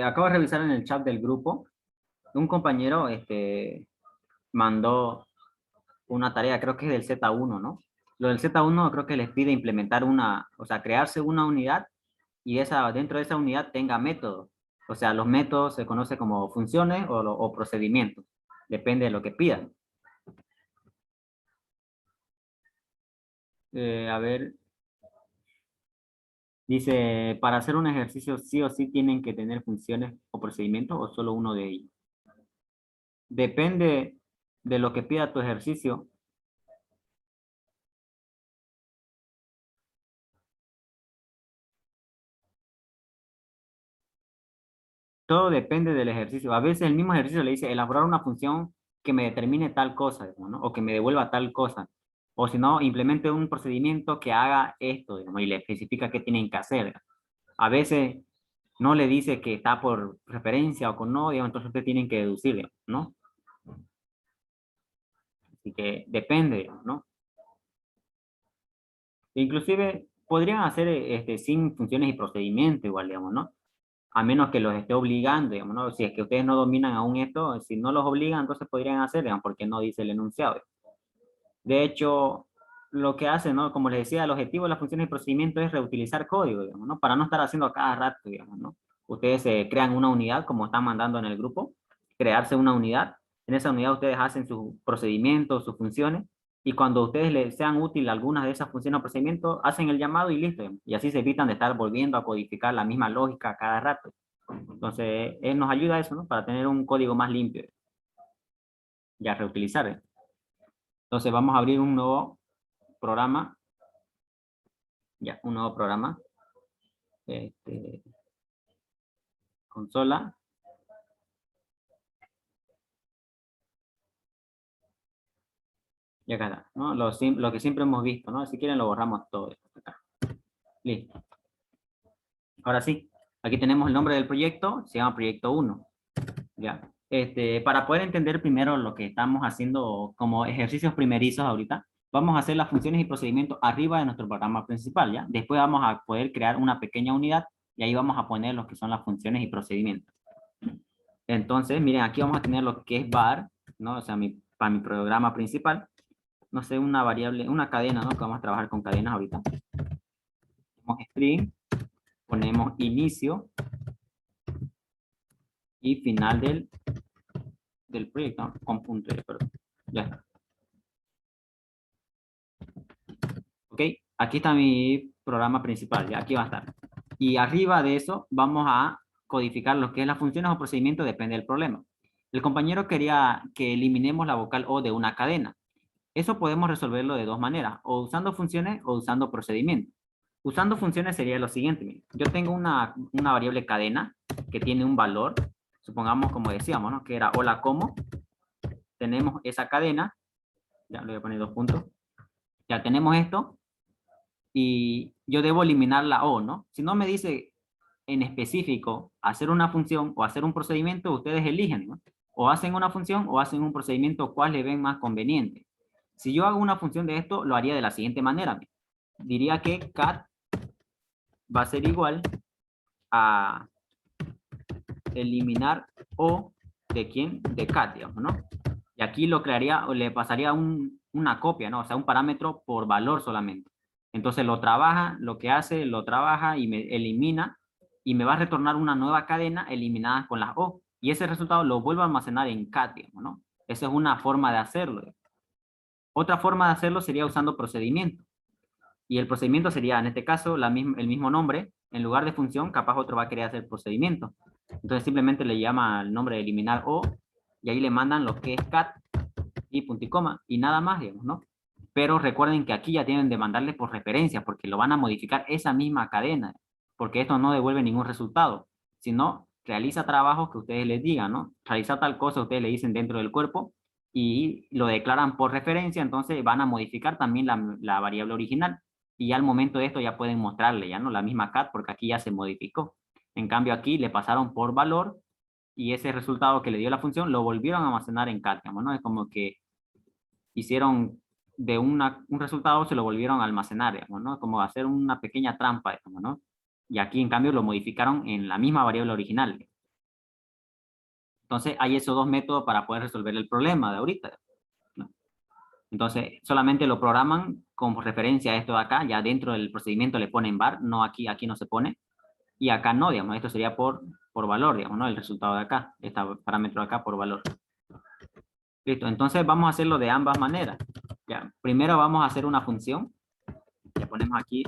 Acabo de revisar en el chat del grupo. Un compañero mandó una tarea, creo que es del Z1, ¿no? Lo del Z1 creo que les pide implementar o sea, crearse una unidad y dentro de esa unidad tenga métodos. O sea, los métodos se conocen como funciones o procedimientos. Depende de lo que pidan. A ver, dice, para hacer un ejercicio sí o sí tienen que tener funciones o procedimientos o solo uno de ellos. Depende de lo que pida tu ejercicio. Todo depende del ejercicio. A veces el mismo ejercicio le dice elaborar una función que me determine tal cosa, digamos, ¿no? O que me devuelva tal cosa. O si no, implemente un procedimiento que haga esto, digamos, y le especifica qué tienen que hacer. A veces no le dice que está por referencia o con no, digamos, entonces ustedes tienen que deducir, digamos, ¿no? Así que depende, digamos, ¿no? Inclusive podrían hacer sin funciones y procedimientos igual, digamos, ¿no? A menos que los esté obligando, digamos, ¿no? Si es que ustedes no dominan aún esto, si no los obligan, entonces podrían hacer, digamos, porque no dice el enunciado. De hecho, lo que hace, ¿no? Como les decía, el objetivo de las funciones y procedimientos es reutilizar código, digamos, ¿no? Para no estar haciendo a cada rato, digamos, ¿no? Ustedes crean una unidad, como están mandando en el grupo, crearse una unidad. En esa unidad ustedes hacen sus procedimientos, sus funciones, y cuando a ustedes les sean útiles algunas de esas funciones o procedimientos, hacen el llamado y listo. Digamos. Y así se evitan de estar volviendo a codificar la misma lógica cada rato. Entonces, nos ayuda a eso, ¿no? Para tener un código más limpio y a reutilizar. Entonces, vamos a abrir un nuevo programa. Ya, un nuevo programa. Este, consola. Y acá está, ¿no? Lo que siempre hemos visto, ¿no? Si quieren lo borramos todo acá. Listo. Ahora sí, aquí tenemos el nombre del proyecto, se llama proyecto 1. ¿Ya? Para poder entender primero lo que estamos haciendo como ejercicios primerizos ahorita, vamos a hacer las funciones y procedimientos arriba de nuestro programa principal, ¿ya? Después vamos a poder crear una pequeña unidad y ahí vamos a poner lo que son las funciones y procedimientos. Entonces, miren, aquí vamos a tener lo que es var, ¿no? O sea, para mi programa principal, no sé, una variable, una cadena, ¿no? Que vamos a trabajar con cadenas ahorita. Ponemos string, ponemos inicio y final del proyecto, ¿no? Con punto, perdón. Ya está. Ok, aquí está mi programa principal, ya aquí va a estar. Y arriba de eso vamos a codificar lo que es las funciones o procedimientos, depende del problema. El compañero quería que eliminemos la vocal O de una cadena. Eso podemos resolverlo de dos maneras, o usando funciones o usando procedimientos. Usando funciones sería lo siguiente, miren. Yo tengo una variable cadena que tiene un valor, supongamos como decíamos, ¿no? Que era hola como. Tenemos esa cadena, ya le voy a poner 2 puntos. Ya tenemos esto, y yo debo eliminar la O, ¿no? Si no me dice en específico hacer una función o hacer un procedimiento, ustedes eligen, ¿no? O hacen una función o hacen un procedimiento, ¿cuál le ven más conveniente? Si yo hago una función de esto, lo haría de la siguiente manera. Diría que cat va a ser igual a eliminar O de quién, de cat, digamos, ¿no? Y aquí lo crearía o le pasaría una copia, ¿no? O sea, un parámetro por valor solamente. Entonces lo trabaja, lo que hace, lo trabaja y me elimina y me va a retornar una nueva cadena eliminada con las O. Y ese resultado lo vuelvo a almacenar en cat, digamos, ¿no? Esa es una forma de hacerlo. Otra forma de hacerlo sería usando procedimiento. Y el procedimiento sería, en este caso, el mismo nombre. En lugar de función, capaz otro va a querer hacer procedimiento. Entonces simplemente le llama el nombre de eliminar O y ahí le mandan lo que es cat y punto y coma y nada más, digamos, ¿no? Pero recuerden que aquí ya tienen de mandarle por referencia porque lo van a modificar esa misma cadena, porque esto no devuelve ningún resultado, sino realiza trabajos que ustedes les digan, ¿no? Realiza tal cosa, ustedes le dicen dentro del cuerpo y lo declaran por referencia, entonces van a modificar también la variable original y ya al momento de esto ya pueden mostrarle, ya no la misma cat porque aquí ya se modificó. En cambio aquí le pasaron por valor y ese resultado que le dio la función lo volvieron a almacenar en cat, ¿no? Es como que hicieron de un resultado, se lo volvieron a almacenar, digamos, ¿no? Como hacer una pequeña trampa, digamos, ¿no? Y aquí, en cambio, lo modificaron en la misma variable original. Entonces, hay esos dos métodos para poder resolver el problema de ahorita, ¿no? Entonces, solamente lo programan como referencia a esto de acá, ya dentro del procedimiento le ponen var, no aquí no se pone, y acá no, digamos, esto sería por valor, digamos, ¿no? El resultado de acá, este parámetro de acá por valor. Listo, entonces vamos a hacerlo de ambas maneras. Ya, primero vamos a hacer una función. Le ponemos aquí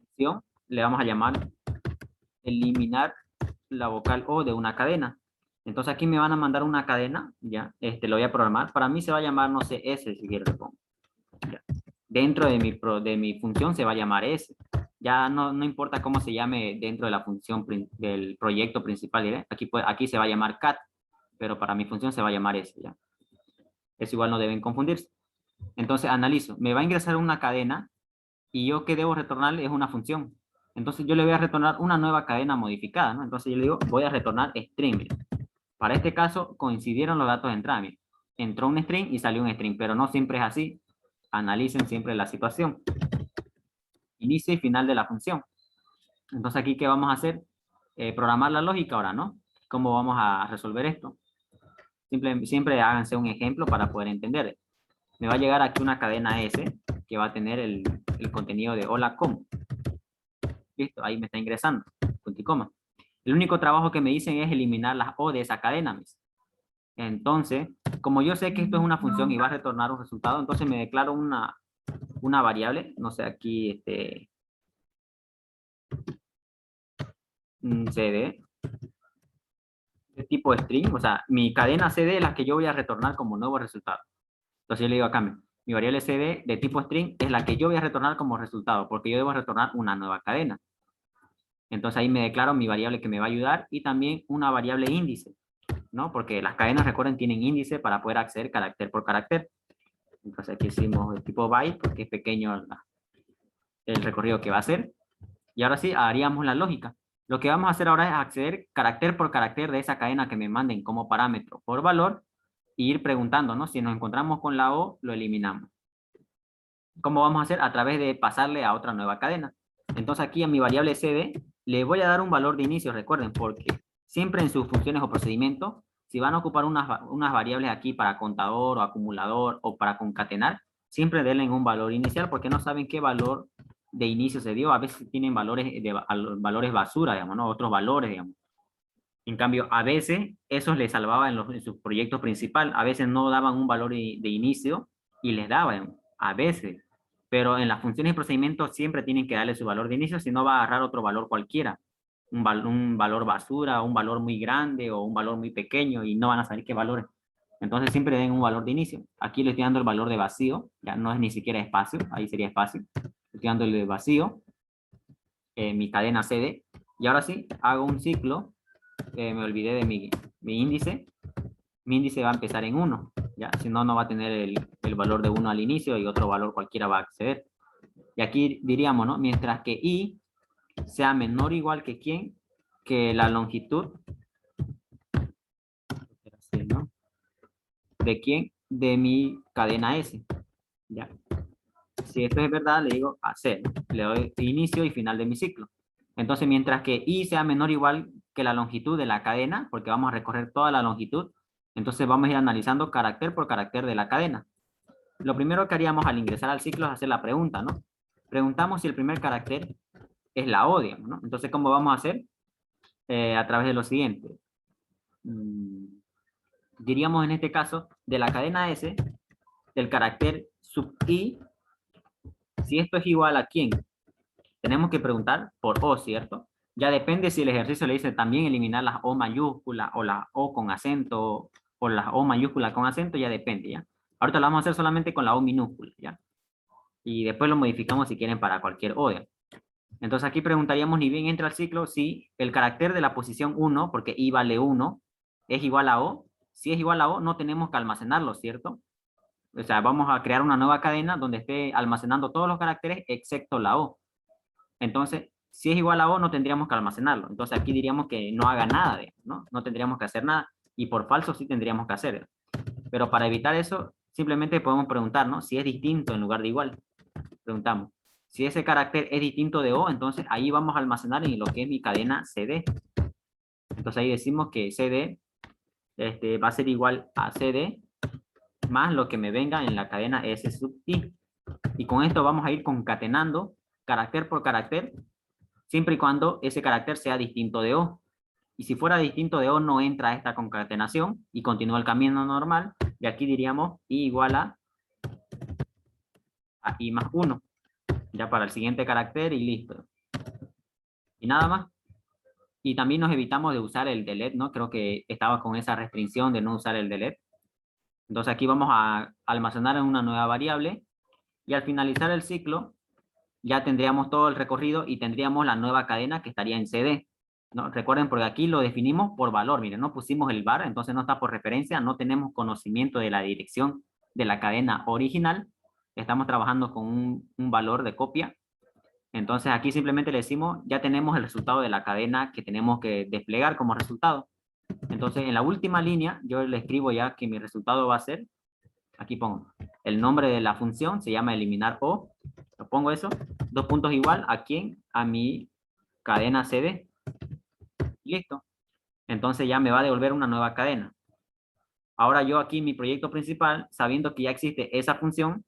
función. Le vamos a llamar eliminar la vocal O de una cadena. Entonces aquí me van a mandar una cadena, ya, lo voy a programar. Para mí se va a llamar, no sé, S, si quiero le pongo. Ya. Dentro de mi función se va a llamar S. Ya no importa cómo se llame dentro de la función del proyecto principal. ¿eh? Aquí se va a llamar cat, pero para mi función se va a llamar S. ¿ya? Eso igual no deben confundirse. Entonces analizo, me va a ingresar una cadena y yo que debo retornarle es una función. Entonces yo le voy a retornar una nueva cadena modificada, ¿no? Entonces yo le digo, voy a retornar string. Para este caso coincidieron los datos de entrada. Miren. Entró un string y salió un string, pero no siempre es así. Analicen siempre la situación. Inicio y final de la función. Entonces aquí, ¿qué vamos a hacer? Programar la lógica ahora, ¿no? ¿Cómo vamos a resolver esto? Siempre háganse un ejemplo para poder entender. Me va a llegar aquí una cadena S que va a tener el contenido de hola com. Listo, ahí me está ingresando, punto y coma. El único trabajo que me dicen es eliminar las O de esa cadena. Entonces, como yo sé que esto es una función y va a retornar un resultado, entonces me declaro una variable, no sé, aquí cd, de tipo string, o sea, mi cadena cd es la que yo voy a retornar como nuevo resultado. Entonces yo le digo acá, mi variable cd de tipo string es la que yo voy a retornar como resultado, porque yo debo retornar una nueva cadena. Entonces ahí me declaro mi variable que me va a ayudar y también una variable índice, ¿no? Porque las cadenas, recuerden, tienen índice para poder acceder carácter por carácter. Entonces aquí hicimos el tipo byte porque es pequeño el recorrido que va a hacer. Y ahora sí, haríamos la lógica. Lo que vamos a hacer ahora es acceder carácter por carácter de esa cadena que me manden como parámetro por valor e ir preguntando, ¿no? Si nos encontramos con la O, lo eliminamos. ¿Cómo vamos a hacer? A través de pasarle a otra nueva cadena. Entonces aquí a mi variable cd le voy a dar un valor de inicio, recuerden, porque siempre en sus funciones o procedimientos, si van a ocupar unas variables aquí para contador o acumulador o para concatenar, siempre denle un valor inicial porque no saben qué valor de inicio se dio. A veces tienen valores basura, digamos, ¿no? Otros valores, digamos. En cambio, a veces eso les salvaba en sus proyectos principal. A veces no daban un valor de inicio y les daban, a veces. Pero en las funciones y procedimientos siempre tienen que darle su valor de inicio, si no va a agarrar otro valor cualquiera. Un valor basura, un valor muy grande o un valor muy pequeño y no van a saber qué valor es. Entonces siempre den un valor de inicio. Aquí le estoy dando el valor de vacío, ya no es ni siquiera espacio, ahí sería espacio. Estoy dando el de vacío, mi cadena CD. Y ahora sí, hago un ciclo, me olvidé de mi índice. Mi índice va a empezar en 1, ¿ya? Si no, no va a tener el valor de 1 al inicio y otro valor cualquiera va a acceder. Y aquí diríamos, ¿no? Mientras que I sea menor o igual que quién, que la longitud, ¿no? ¿De quién? De mi cadena S, ¿ya? Si esto es verdad, le digo hacer, le doy inicio y final de mi ciclo. Entonces, mientras que I sea menor o igual que la longitud de la cadena, porque vamos a recorrer toda la longitud, entonces vamos a ir analizando carácter por carácter de la cadena. Lo primero que haríamos al ingresar al ciclo es hacer la pregunta, ¿no? Preguntamos si el primer carácter es la O, digamos, ¿no? Entonces, ¿cómo vamos a hacer? A través de lo siguiente. Diríamos en este caso, de la cadena S, del carácter sub I, si esto es igual a quién. Tenemos que preguntar por O, ¿cierto? Ya depende si el ejercicio le dice también eliminar las O mayúsculas o las O con acento o las O mayúsculas con acento, ya depende, ¿ya? Ahorita lo vamos a hacer solamente con la O minúscula, ¿ya? Y después lo modificamos si quieren para cualquier O, ¿ya? Entonces aquí preguntaríamos ni bien entra al ciclo si el carácter de la posición 1, porque I vale 1, es igual a O. Si es igual a O, no tenemos que almacenarlo, ¿cierto? O sea, vamos a crear una nueva cadena donde esté almacenando todos los caracteres excepto la O. Entonces, si es igual a O, no tendríamos que almacenarlo. Entonces aquí diríamos que no haga nada, ¿no? No tendríamos que hacer nada. Y por falso sí tendríamos que hacer. Pero para evitar eso, simplemente podemos preguntar, ¿no? Si es distinto en lugar de igual. Preguntamos. Si ese carácter es distinto de O, entonces ahí vamos a almacenar en lo que es mi cadena CD. Entonces ahí decimos que CD va a ser igual a CD más lo que me venga en la cadena S sub I. Y con esto vamos a ir concatenando carácter por carácter, siempre y cuando ese carácter sea distinto de O. Y si fuera distinto de O, no entra a esta concatenación y continúa el camino normal. Y aquí diríamos I igual a I más 1. Ya para el siguiente carácter y listo. Y nada más. Y también nos evitamos de usar el delete, ¿no? Creo que estaba con esa restricción de no usar el delete. Entonces aquí vamos a almacenar en una nueva variable y al finalizar el ciclo ya tendríamos todo el recorrido y tendríamos la nueva cadena que estaría en CD. ¿No? Recuerden, porque aquí lo definimos por valor. Miren, no pusimos el var, entonces no está por referencia, no tenemos conocimiento de la dirección de la cadena original. Estamos trabajando con un valor de copia. Entonces aquí simplemente le decimos, ya tenemos el resultado de la cadena que tenemos que desplegar como resultado. Entonces en la última línea yo le escribo ya que mi resultado va a ser, aquí pongo, el nombre de la función se llama eliminar O, lo pongo eso, 2 puntos igual, ¿a quién? A mi cadena CD. Listo. Entonces ya me va a devolver una nueva cadena. Ahora yo aquí en mi proyecto principal, sabiendo que ya existe esa función,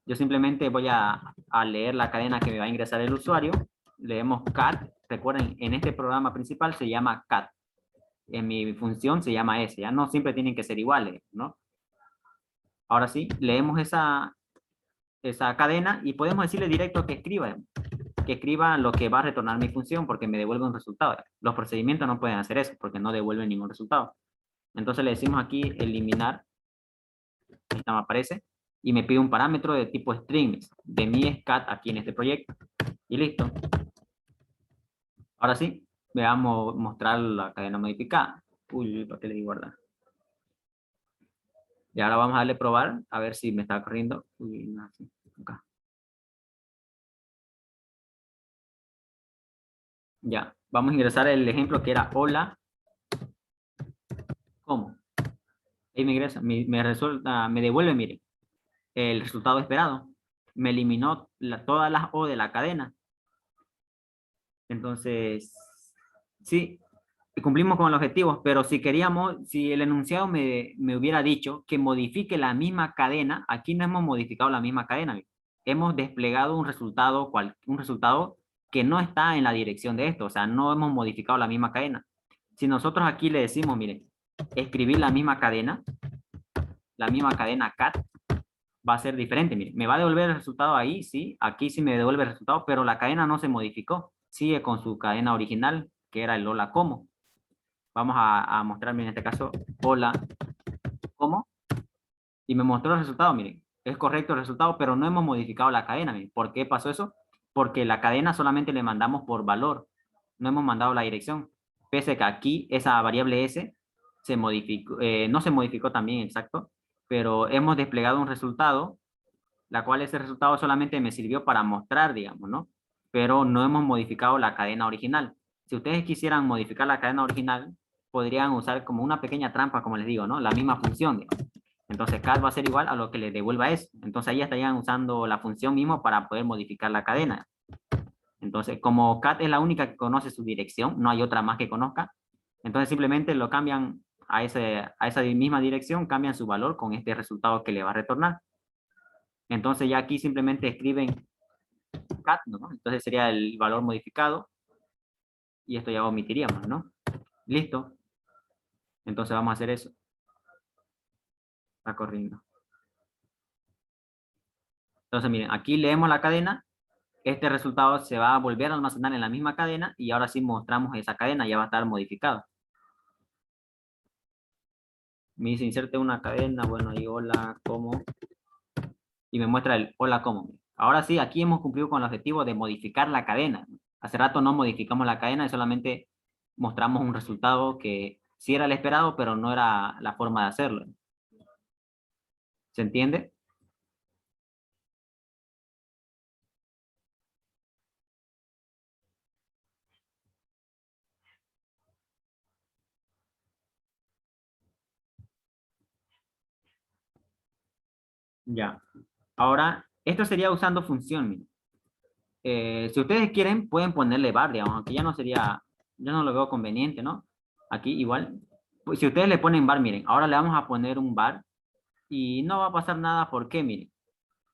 yo simplemente voy a leer la cadena que me va a ingresar el usuario. Leemos cat. Recuerden, en este programa principal se llama cat. En mi función se llama s. Ya no siempre tienen que ser iguales, ¿no? Ahora sí, leemos esa cadena y podemos decirle directo que escriba lo que va a retornar mi función porque me devuelve un resultado. Los procedimientos no pueden hacer eso porque no devuelven ningún resultado. Entonces le decimos aquí eliminar, esta me aparece, y me pide un parámetro de tipo string, de mi es cat aquí en este proyecto. Y listo. Ahora sí, veamos mostrar la cadena modificada. Uy, ¿para qué le di guardar? Y ahora vamos a darle probar, a ver si me está corriendo. Uy, no, sí, acá. Ya, vamos a ingresar el ejemplo que era hola, ¿cómo? Ahí me ingresa, me devuelve, miren, el resultado esperado. Me eliminó todas las O de la cadena. Entonces, sí, cumplimos con el objetivo, pero si queríamos, si el enunciado me hubiera dicho que modifique la misma cadena, aquí no hemos modificado la misma cadena. Hemos desplegado un resultado que no está en la dirección de esto, o sea, no hemos modificado la misma cadena. Si nosotros aquí le decimos, miren, escribir la misma cadena cat, va a ser diferente. Mire, me va a devolver el resultado ahí, sí, aquí sí me devuelve el resultado, pero la cadena no se modificó. Sigue con su cadena original, que era el hola como. Vamos a mostrarme en este caso hola como. Y me mostró el resultado, miren. Es correcto el resultado, pero no hemos modificado la cadena. Miren. ¿Por qué pasó eso? Porque la cadena solamente le mandamos por valor. No hemos mandado la dirección. Pese que aquí esa variable s se modificó, no se modificó también, exacto, pero hemos desplegado un resultado la cual ese resultado solamente me sirvió para mostrar, digamos, ¿no? Pero no hemos modificado la cadena original. Si ustedes quisieran modificar la cadena original, podrían usar como una pequeña trampa, como les digo, ¿no? La misma función, digamos. Entonces, cat va a ser igual a lo que le devuelva eso. Entonces, ahí estarían usando la función mismo para poder modificar la cadena. Entonces, como cat es la única que conoce su dirección, no hay otra más que conozca, entonces simplemente lo cambian a esa misma dirección, cambian su valor con este resultado que le va a retornar. Entonces ya aquí simplemente escriben cat, ¿no? Entonces sería el valor modificado y esto ya omitiríamos, ¿no? Listo. Entonces vamos a hacer eso. Está corriendo. Entonces miren, aquí leemos la cadena. Este resultado se va a volver a almacenar en la misma cadena y ahora sí mostramos esa cadena, ya va a estar modificado. Me dice inserte una cadena, bueno, ahí hola, ¿cómo? Y me muestra el hola, ¿cómo? Ahora sí, aquí hemos cumplido con el objetivo de modificar la cadena. Hace rato no modificamos la cadena y solamente mostramos un resultado que sí era el esperado, pero no era la forma de hacerlo. ¿Se entiende? Ya. Ahora, esto sería usando función, miren. Si ustedes quieren, pueden ponerle var, digamos, aunque ya no sería, yo no lo veo conveniente, ¿no? Aquí igual, pues, si ustedes le ponen var, miren, ahora le vamos a poner un var y no va a pasar nada, ¿por qué? Miren,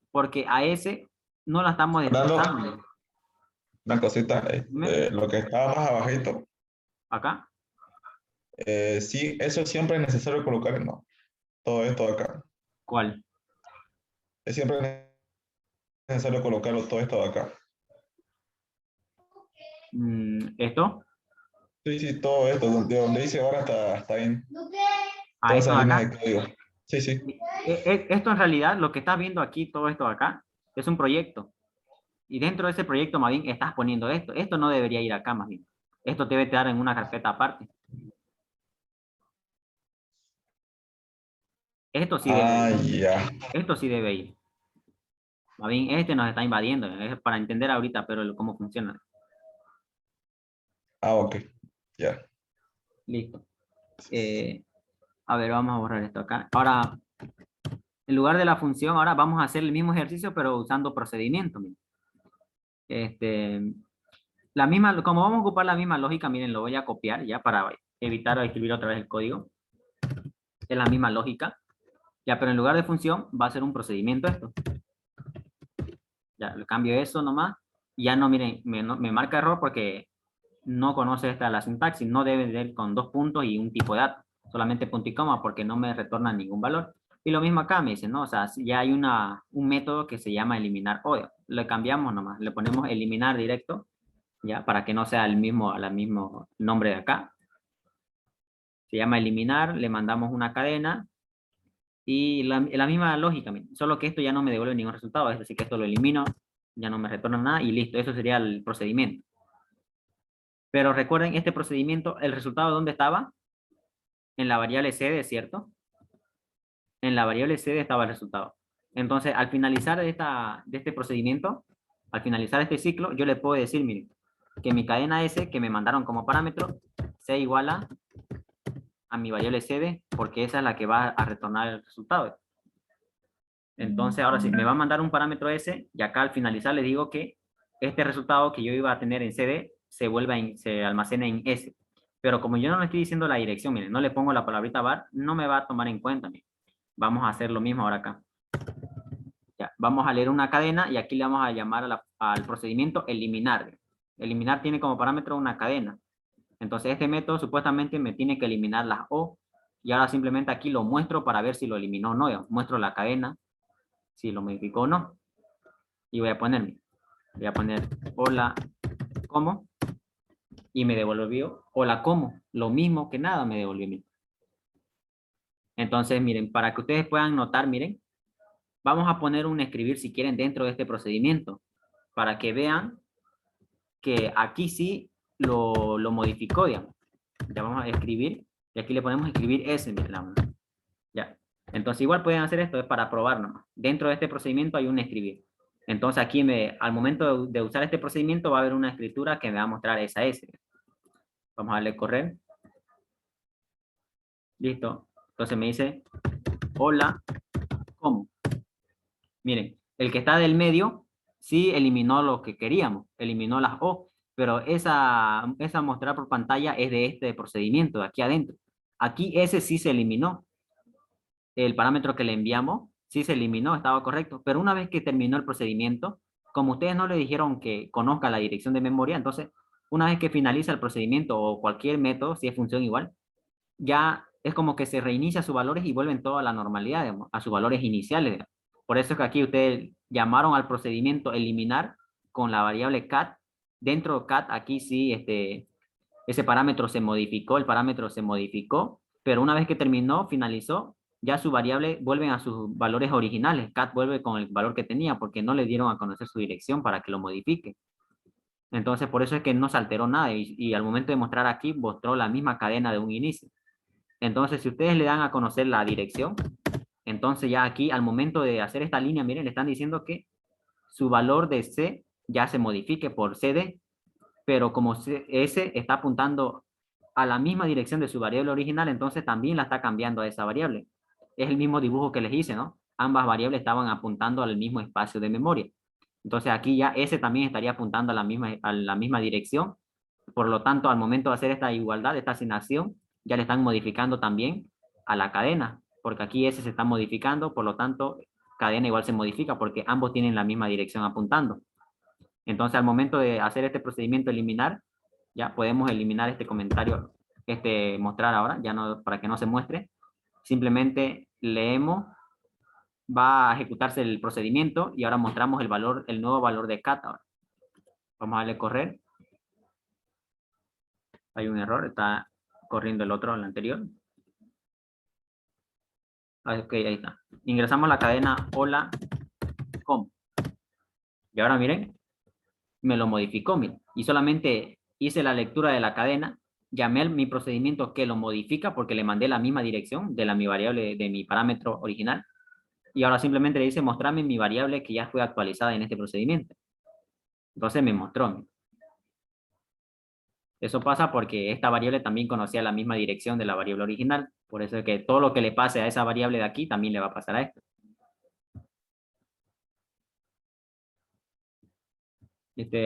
porque a ese no la estamos Fernando, desplazando, miren. una cosita, Dime, lo que estaba más abajito, acá, sí, eso siempre es necesario colocar, no, todo esto acá. ¿cuál? Es siempre necesario colocarlo todo esto de acá. ¿Esto? Sí, sí, todo esto, de donde dice ahora está bien. Ah, Todas esto esas de líneas acá. de código. Sí, sí. Esto en realidad, lo que estás viendo aquí, todo esto de acá, es un proyecto. Y dentro de ese proyecto, más bien, estás poniendo esto. Esto no debería ir acá, más bien. Esto debe estar en una carpeta aparte. Esto sí debe Ah, ir. ya. Esto sí debe ir. Más bien, este nos está invadiendo. Es para entender ahorita, pero cómo funciona. Ah, ok. Ya. Listo. Eh, a ver, vamos a borrar esto acá. Ahora, en lugar de la función, ahora vamos a hacer el mismo ejercicio, pero usando procedimiento. Miren. Este, la misma, como vamos a ocupar la misma lógica, miren, lo voy a copiar ya para evitar escribir otra vez el código. Es la misma lógica. Ya, pero en lugar de función va a ser un procedimiento esto. Ya, le cambio eso nomás. Y ya no, miren, me marca error porque no conoce la sintaxis. No debe de ir con dos puntos y un tipo de dato. Solamente punto y coma porque no me retorna ningún valor. Y lo mismo acá me dice, ¿no? O sea, ya hay un método que se llama eliminar odio. Le cambiamos nomás. Le ponemos eliminar directo, ya, para que no sea el mismo nombre de acá. Se llama eliminar, le mandamos una cadena y la misma lógica, solo que esto ya no me devuelve ningún resultado, es decir, que esto lo elimino, ya no me retorna nada y listo, eso sería el procedimiento. Pero recuerden, este procedimiento, el resultado ¿dónde estaba? En la variable cd, ¿cierto? en la variable CD estaba el resultado. Entonces, al finalizar de este procedimiento, al finalizar este ciclo, yo le puedo decir, miren, que mi cadena S que me mandaron como parámetro sea igual a mi variable CD, porque esa es la que va a retornar el resultado. Entonces, ahora sí, me va a mandar un parámetro S y acá al finalizar le digo que este resultado que yo iba a tener en CD se almacena en S. Pero como yo no le estoy diciendo la dirección, miren, no le pongo la palabrita var, no me va a tomar en cuenta. Miren. Vamos a hacer lo mismo ahora acá. Ya, vamos a leer una cadena y aquí le vamos a llamar al procedimiento eliminar. Eliminar tiene como parámetro una cadena. Entonces este método supuestamente me tiene que eliminar las O y ahora simplemente aquí lo muestro para ver si lo eliminó o no. Yo muestro la cadena, si lo modificó o no. Y voy a poner hola, ¿cómo? Y me devolvió hola, ¿cómo? Lo mismo que nada me devolvió. Entonces, miren, para que ustedes puedan notar, miren, vamos a poner un escribir si quieren dentro de este procedimiento para que vean que aquí sí lo modificó, digamos. Ya vamos a escribir y aquí le ponemos escribir S, miren, ya. Entonces igual pueden hacer esto, es para probar nomás. Dentro de este procedimiento hay un escribir. Entonces aquí al momento de usar este procedimiento va a haber una escritura que me va a mostrar esa S. Vamos a darle correr. Listo. Entonces me dice, hola, ¿cómo? Miren, el que está del medio sí eliminó lo que queríamos, eliminó las O, pero esa mostrar por pantalla es de este procedimiento, de aquí adentro. Aquí ese sí se eliminó. El parámetro que le enviamos sí se eliminó, estaba correcto, pero una vez que terminó el procedimiento, como ustedes no le dijeron que conozca la dirección de memoria, entonces una vez que finaliza el procedimiento o cualquier método, si es función igual, ya es como que se reinicia sus valores y vuelven todo a la normalidad, digamos, a sus valores iniciales. Digamos. Por eso es que aquí ustedes llamaron al procedimiento eliminar con la variable cat. Dentro de cat, aquí sí, ese parámetro se modificó, el parámetro se modificó, pero una vez que terminó, finalizó, ya su variable vuelven a sus valores originales. Cat vuelve con el valor que tenía porque no le dieron a conocer su dirección para que lo modifique. Entonces, por eso es que no se alteró nada y al momento de mostrar aquí, mostró la misma cadena de un inicio. Entonces, si ustedes le dan a conocer la dirección, entonces ya aquí al momento de hacer esta línea, miren, le están diciendo que su valor de C ya se modifique por CD, pero como S está apuntando a la misma dirección de su variable original, entonces también la está cambiando a esa variable. Es el mismo dibujo que les hice, ¿no? Ambas variables estaban apuntando al mismo espacio de memoria. Entonces aquí ya S también estaría apuntando a la misma dirección. Por lo tanto, al momento de hacer esta igualdad, esta asignación, ya le están modificando también a la cadena, porque aquí S se está modificando, por lo tanto, cadena igual se modifica porque ambos tienen la misma dirección apuntando. Entonces, al momento de hacer este procedimiento eliminar, ya podemos eliminar este comentario, mostrar ahora, ya no, para que no se muestre. Simplemente leemos, va a ejecutarse el procedimiento y ahora mostramos el nuevo valor de cat. Ahora. Vamos a darle correr. Hay un error, está corriendo el otro, el anterior. Ok, ahí está. Ingresamos la cadena hola, com. Y ahora miren, me lo modificó, miren. Y solamente hice la lectura de la cadena, llamé a mi procedimiento que lo modifica porque le mandé la misma dirección de mi variable, de mi parámetro original. Y ahora simplemente le dice mostrarme mi variable que ya fue actualizada en este procedimiento. Entonces me mostró. Eso pasa porque esta variable también conocía la misma dirección de la variable original. Por eso es que todo lo que le pase a esa variable de aquí también le va a pasar a esta.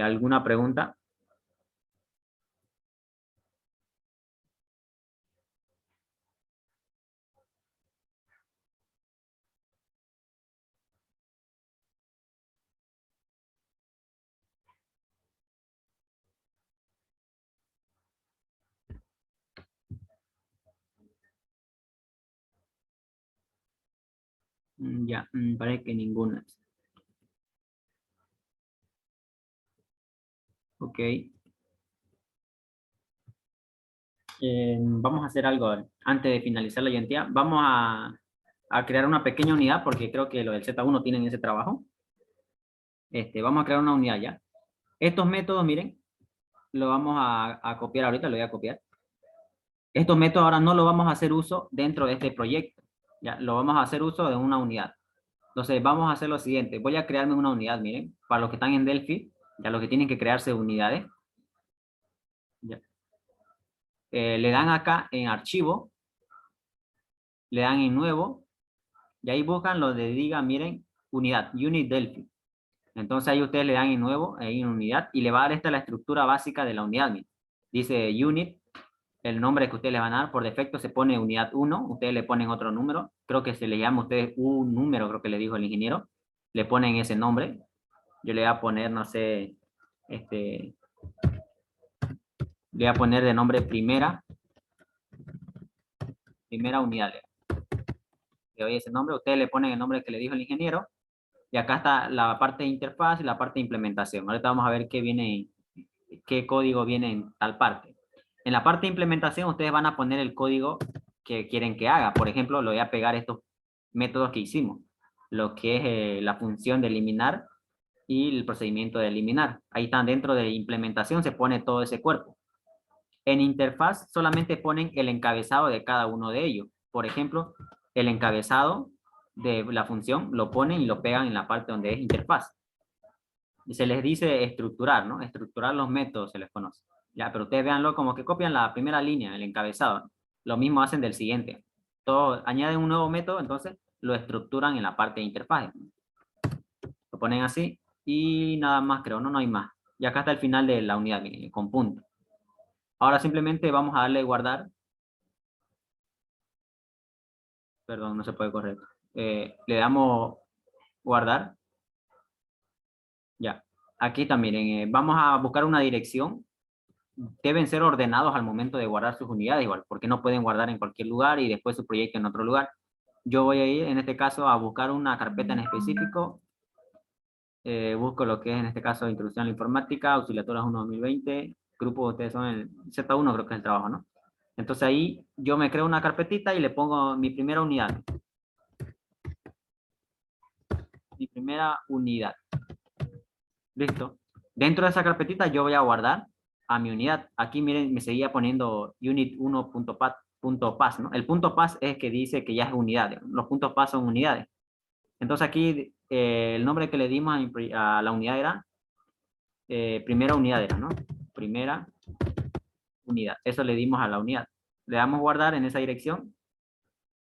¿Alguna pregunta? Ya, parece que ninguna. Ok. Vamos a hacer algo antes de finalizar la identidad. Vamos a crear una pequeña unidad porque creo que lo del Z1 tienen ese trabajo. Vamos a crear una unidad ya. Estos métodos, miren, lo vamos a copiar ahorita, lo voy a copiar. Estos métodos ahora no lo vamos a hacer uso dentro de este proyecto. Ya, lo vamos a hacer uso de una unidad. Entonces, vamos a hacer lo siguiente. Voy a crearme una unidad, miren. Para los que están en Delphi, ya los que tienen que crearse unidades. Ya. Le dan acá en archivo, le dan en nuevo, y ahí buscan lo de diga, miren, unidad, unit Delphi. Entonces ahí ustedes le dan en nuevo, ahí en unidad, y le va a dar esta la estructura básica de la unidad. Miren. Dice unit, el nombre que ustedes le van a dar, por defecto se pone unidad 1, ustedes le ponen otro número, creo que se le llama a ustedes un número, creo que le dijo el ingeniero, le ponen ese nombre, yo le voy a poner, no sé, le voy a poner de nombre primera unidad. Le doy ese nombre, ustedes le ponen el nombre que le dijo el ingeniero, y acá está la parte de interfaz y la parte de implementación. Ahorita vamos a ver qué viene, qué código viene en tal parte. En la parte de implementación ustedes van a poner el código que quieren que haga. Por ejemplo, le voy a pegar estos métodos que hicimos, lo que es la función de eliminar y el procedimiento de eliminar. Ahí están dentro de implementación, se pone todo ese cuerpo. En interfaz solamente ponen el encabezado de cada uno de ellos. Por ejemplo, el encabezado de la función lo ponen y lo pegan en la parte donde es interfaz. Y se les dice estructurar, ¿no? Estructurar los métodos se les conoce. Ya, pero ustedes véanlo como que copian la primera línea, el encabezado, ¿no? Lo mismo hacen del siguiente. Todo, añaden un nuevo método, entonces lo estructuran en la parte de interfaz. Lo ponen así y nada más creo, no hay más. Y acá está el final de la unidad, miren, con punto. Ahora simplemente vamos a darle guardar. Perdón, no se puede correr. Le damos guardar. Ya. Aquí también, vamos a buscar una dirección. Deben ser ordenados al momento de guardar sus unidades, igual, porque no pueden guardar en cualquier lugar y después su proyecto en otro lugar. Yo voy a ir, en este caso, a buscar una carpeta en específico. Busco lo que es, en este caso, Introducción a la Informática, Auxiliaturas 1-2020. Grupo, ustedes son el Z1, creo que es el trabajo, ¿no? Entonces ahí yo me creo una carpetita y le pongo mi primera unidad. Mi primera unidad. Listo. Dentro de esa carpetita yo voy a guardar a mi unidad. Aquí miren, me seguía poniendo unit1.path, ¿no? El punto path es que dice que ya es unidad. Los puntos path son unidades. Entonces aquí el nombre que le dimos a la unidad era primera unidad, era, ¿no? Primera unidad. Eso le dimos a la unidad. Le damos guardar en esa dirección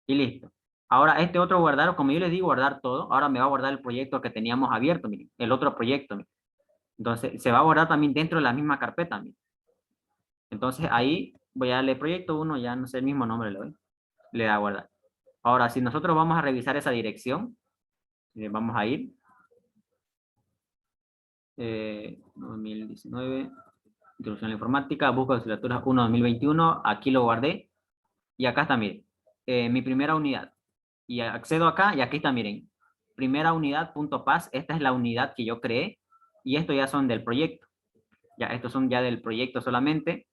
y listo. Ahora este otro guardar, como yo les di guardar todo, ahora me va a guardar el proyecto que teníamos abierto, miren, el otro proyecto, miren. Entonces, se va a guardar también dentro de la misma carpeta. Miren. Entonces, ahí voy a darle proyecto 1, ya no sé el mismo nombre, le da a guardar. Ahora, si nosotros vamos a revisar esa dirección, vamos a ir, 2019, Introducción a la Informática, busco asignaturas 1-2021, aquí lo guardé, y acá está, miren, mi primera unidad. Y accedo acá, y aquí está, miren, primera unidad.paz, esta es la unidad que yo creé, y estos ya son del proyecto. Ya, estos son ya del proyecto solamente.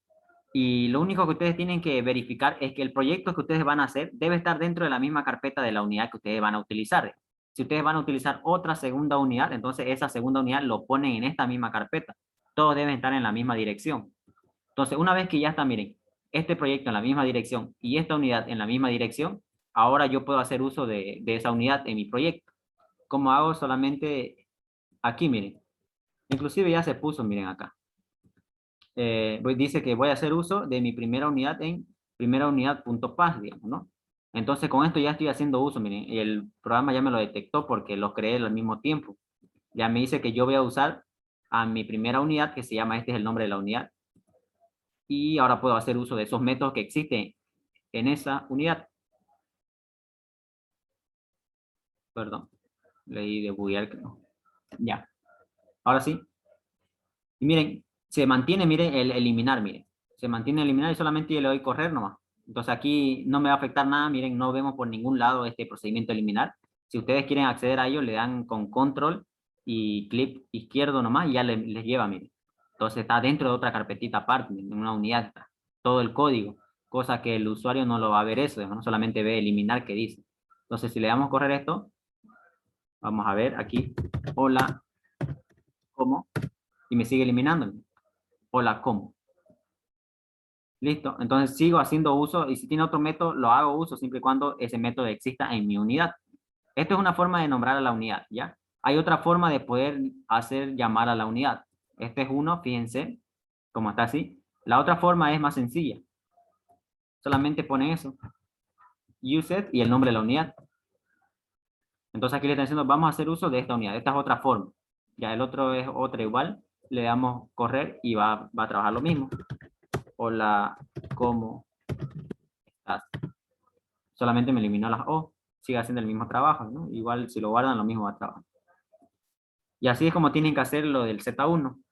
Y lo único que ustedes tienen que verificar es que el proyecto que ustedes van a hacer debe estar dentro de la misma carpeta de la unidad que ustedes van a utilizar. Si ustedes van a utilizar otra segunda unidad, entonces esa segunda unidad lo ponen en esta misma carpeta. Todos deben estar en la misma dirección. Entonces, una vez que ya está, miren, este proyecto en la misma dirección y esta unidad en la misma dirección, ahora yo puedo hacer uso de esa unidad en mi proyecto. ¿Cómo hago? Solamente aquí, miren. Inclusive ya se puso, miren acá. Dice que voy a hacer uso de mi primera unidad en primera unidad.paz, digamos, ¿no? Entonces con esto ya estoy haciendo uso, miren, el programa ya me lo detectó porque los creé al mismo tiempo. Ya me dice que yo voy a usar a mi primera unidad, que se llama, este es el nombre de la unidad, y ahora puedo hacer uso de esos métodos que existen en esa unidad. Perdón, leí de buguear, creo. Ya, ahora sí. Y miren, se mantiene, miren, el eliminar, miren. Se mantiene el eliminar y solamente yo le doy correr nomás. Entonces aquí no me va a afectar nada, miren, no vemos por ningún lado este procedimiento de eliminar. Si ustedes quieren acceder a ello, le dan con control y clic izquierdo nomás y ya les lleva, miren. Entonces está dentro de otra carpetita aparte, en una unidad, está todo el código, cosa que el usuario no lo va a ver eso, no solamente ve eliminar que dice. Entonces si le damos correr esto, vamos a ver aquí, hola, ¿cómo? Y me sigue eliminando. Hola, ¿cómo? Listo. Entonces sigo haciendo uso y si tiene otro método, lo hago uso siempre y cuando ese método exista en mi unidad. Esto es una forma de nombrar a la unidad, ¿ya? Hay otra forma de poder hacer llamar a la unidad. Este es uno, fíjense, como está así. La otra forma es más sencilla. Solamente ponen eso, used y el nombre de la unidad. Entonces aquí le están diciendo, vamos a hacer uso de esta unidad. Esta es otra forma. Ya el otro es otra igual. Le damos correr y va a trabajar lo mismo. Hola, ¿cómo estás? Solamente me eliminó las O. Sigue haciendo el mismo trabajo, ¿no? Igual si lo guardan, lo mismo va a trabajar. Y así es como tienen que hacer lo del Z1.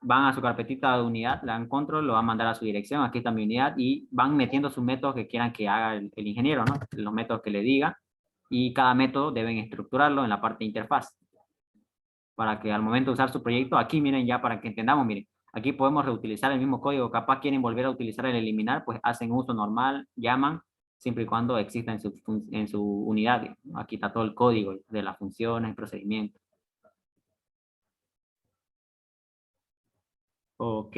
Van a su carpetita de unidad, le dan control, lo van a mandar a su dirección, aquí está mi unidad, y van metiendo sus métodos que quieran que haga el ingeniero, ¿no? Los métodos que le diga, y cada método deben estructurarlo en la parte de interfaz, para que al momento de usar su proyecto, aquí miren ya para que entendamos, miren, aquí podemos reutilizar el mismo código, capaz quieren volver a utilizar el eliminar, pues hacen uso normal, llaman, siempre y cuando exista en su unidad. Aquí está todo el código de las funciones, procedimientos. Ok.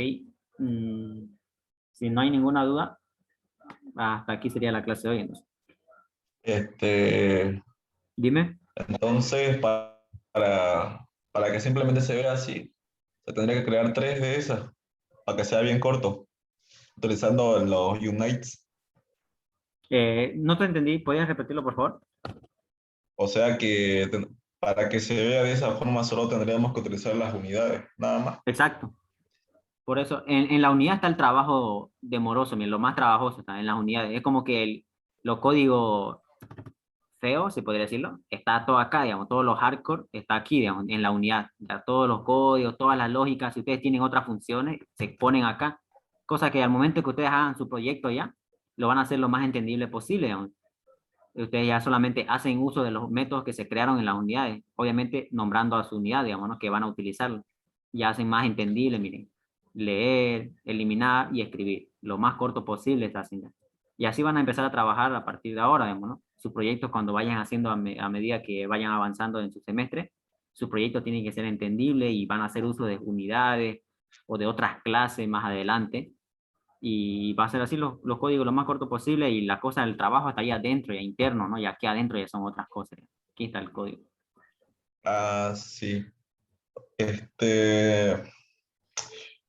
Mm, si no hay ninguna duda, hasta aquí sería la clase de hoy. Entonces. Este, Dime. entonces, para que simplemente se vea así, se tendría que crear tres de esas para que sea bien corto, utilizando los unites. No te entendí. ¿Podrías repetirlo, por favor? O sea que para que se vea de esa forma solo tendríamos que utilizar las unidades, nada más. Exacto. Por eso, en la unidad está el trabajo demoroso, lo más trabajoso está en las unidades. Es como que lo código feo, si podría decirlo, está todo acá, digamos, todos los hardcore está aquí, digamos, en la unidad. Ya todos los códigos, todas las lógicas, si ustedes tienen otras funciones, se exponen acá. Cosa que al momento que ustedes hagan su proyecto ya, lo van a hacer lo más entendible posible, digamos. Ustedes ya solamente hacen uso de los métodos que se crearon en las unidades, obviamente nombrando a su unidad, digamos, ¿no? Que van a utilizarlo. Ya hacen más entendible, miren, leer, eliminar y escribir, lo más corto posible está haciendo. Y así van a empezar a trabajar a partir de ahora, digamos, ¿no? Sus proyectos cuando vayan haciendo a medida que vayan avanzando en su semestre, su proyecto tiene que ser entendible y van a hacer uso de unidades o de otras clases más adelante y va a ser así los códigos lo más corto posible y la cosa del trabajo está ahí adentro, ya interno, ¿no? Y aquí adentro ya son otras cosas. Aquí está el código. Ah, sí. Este,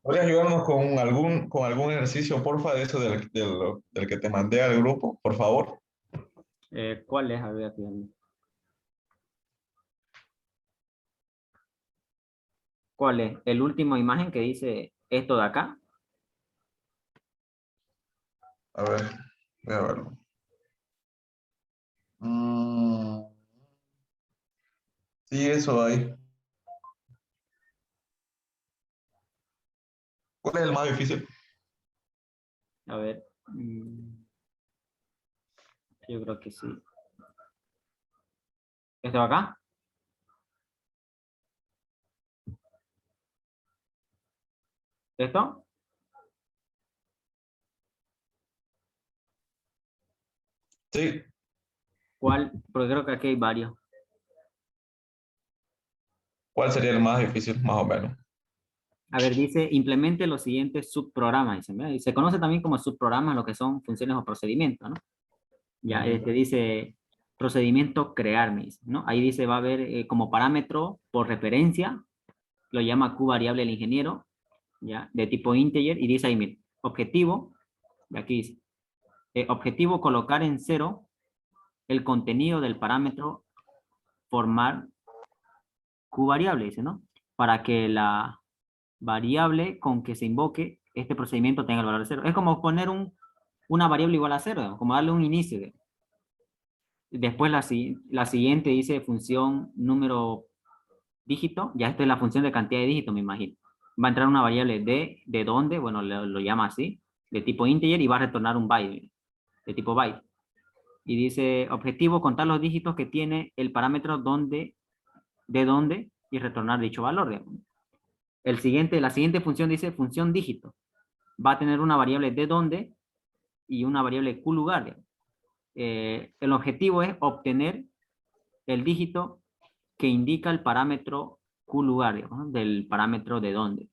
¿podrías ayudarnos con algún ejercicio, porfa, de eso del que te mandé al grupo, por favor? ¿Cuál es? A ver, aquí. ¿Cuál es? El último imagen que dice esto de acá. A ver, voy a verlo. Mm, sí, eso ahí. ¿Cuál es el más difícil? A ver. Yo creo que sí. ¿Esto de acá? ¿Esto? Sí, ¿Cuál? Porque creo que aquí hay varios. ¿cuál sería el más difícil, más o menos? A ver, dice, implemente los siguientes subprogramas. Dice, ¿verdad? Y se conoce también como subprogramas lo que son funciones o procedimientos, ¿no? Ya, Ujú. dice procedimiento crear, me dice, ¿no? Ahí dice, va a haber como parámetro por referencia, lo llama Q variable el ingeniero, ya, de tipo integer, y dice ahí, mire, objetivo, y aquí dice, objetivo colocar en cero el contenido del parámetro formar Q variable, dice, ¿no? Para que la variable con que se invoque este procedimiento tenga el valor de cero. Es como poner una variable igual a cero, ¿no? Como darle un inicio. Después la siguiente dice función número dígito, ya esta es la función de cantidad de dígitos, me imagino. Va a entrar una variable de dónde, bueno, lo llama así, de tipo integer y va a retornar un byte, de tipo byte. Y dice objetivo, contar los dígitos que tiene el parámetro de dónde y retornar dicho valor. Digamos. La siguiente función dice función dígito. Va a tener una variable de dónde y una variable qlugar. Digamos. El objetivo es obtener el dígito que indica el parámetro qlugar, ¿no? Del parámetro de dónde.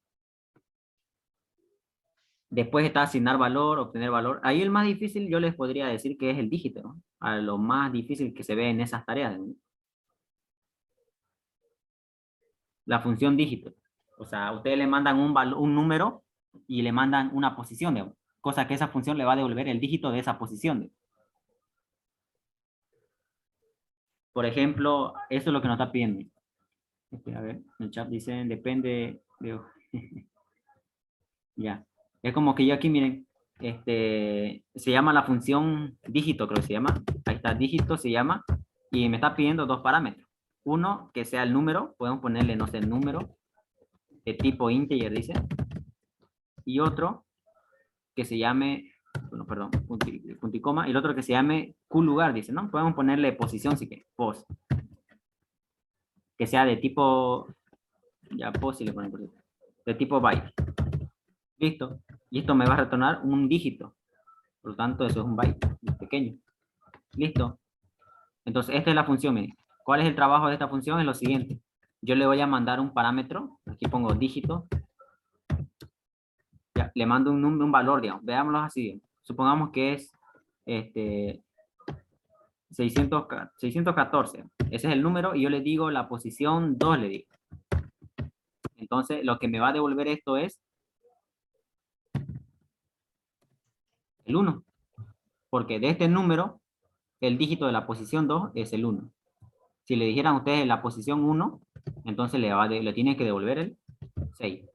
Después está asignar valor, obtener valor. Ahí el más difícil yo les podría decir que es el dígito, ¿no? A lo más difícil que se ve en esas tareas, ¿no? La función dígito. O sea, ustedes le mandan un número y le mandan una posición, digamos, cosa que esa función le va a devolver el dígito de esa posición, digamos. Por ejemplo, eso es lo que nos está pidiendo. A ver, en el chat dicen, depende de... Ya. Es como que yo aquí, miren, se llama la función dígito, creo que se llama. Ahí está, dígito se llama. Y me está pidiendo dos parámetros. Uno, que sea el número. Podemos ponerle, no sé, el número de tipo integer, dice. Y otro, que se llame, bueno, perdón, punto y coma. Y el otro que se llame qlugar, dice, ¿no? Podemos ponerle posición, si que pos. Que sea de tipo, ya pos si le ponen por ahí, de tipo byte. Listo. Y esto me va a retornar un dígito. Por lo tanto, eso es un byte pequeño. Listo. Entonces, esta es la función. Miren. ¿Cuál es el trabajo de esta función? Es lo siguiente. Yo le voy a mandar un parámetro. Aquí pongo dígito. Ya, le mando un valor, digamos. Veámoslo así. Supongamos que es 614. Ese es el número y yo le digo la posición 2, le digo. Entonces, lo que me va a devolver esto es el 1. Porque de este número, el dígito de la posición 2 es el 1. Si le dijeran a ustedes la posición 1, entonces le tienen que devolver el 6.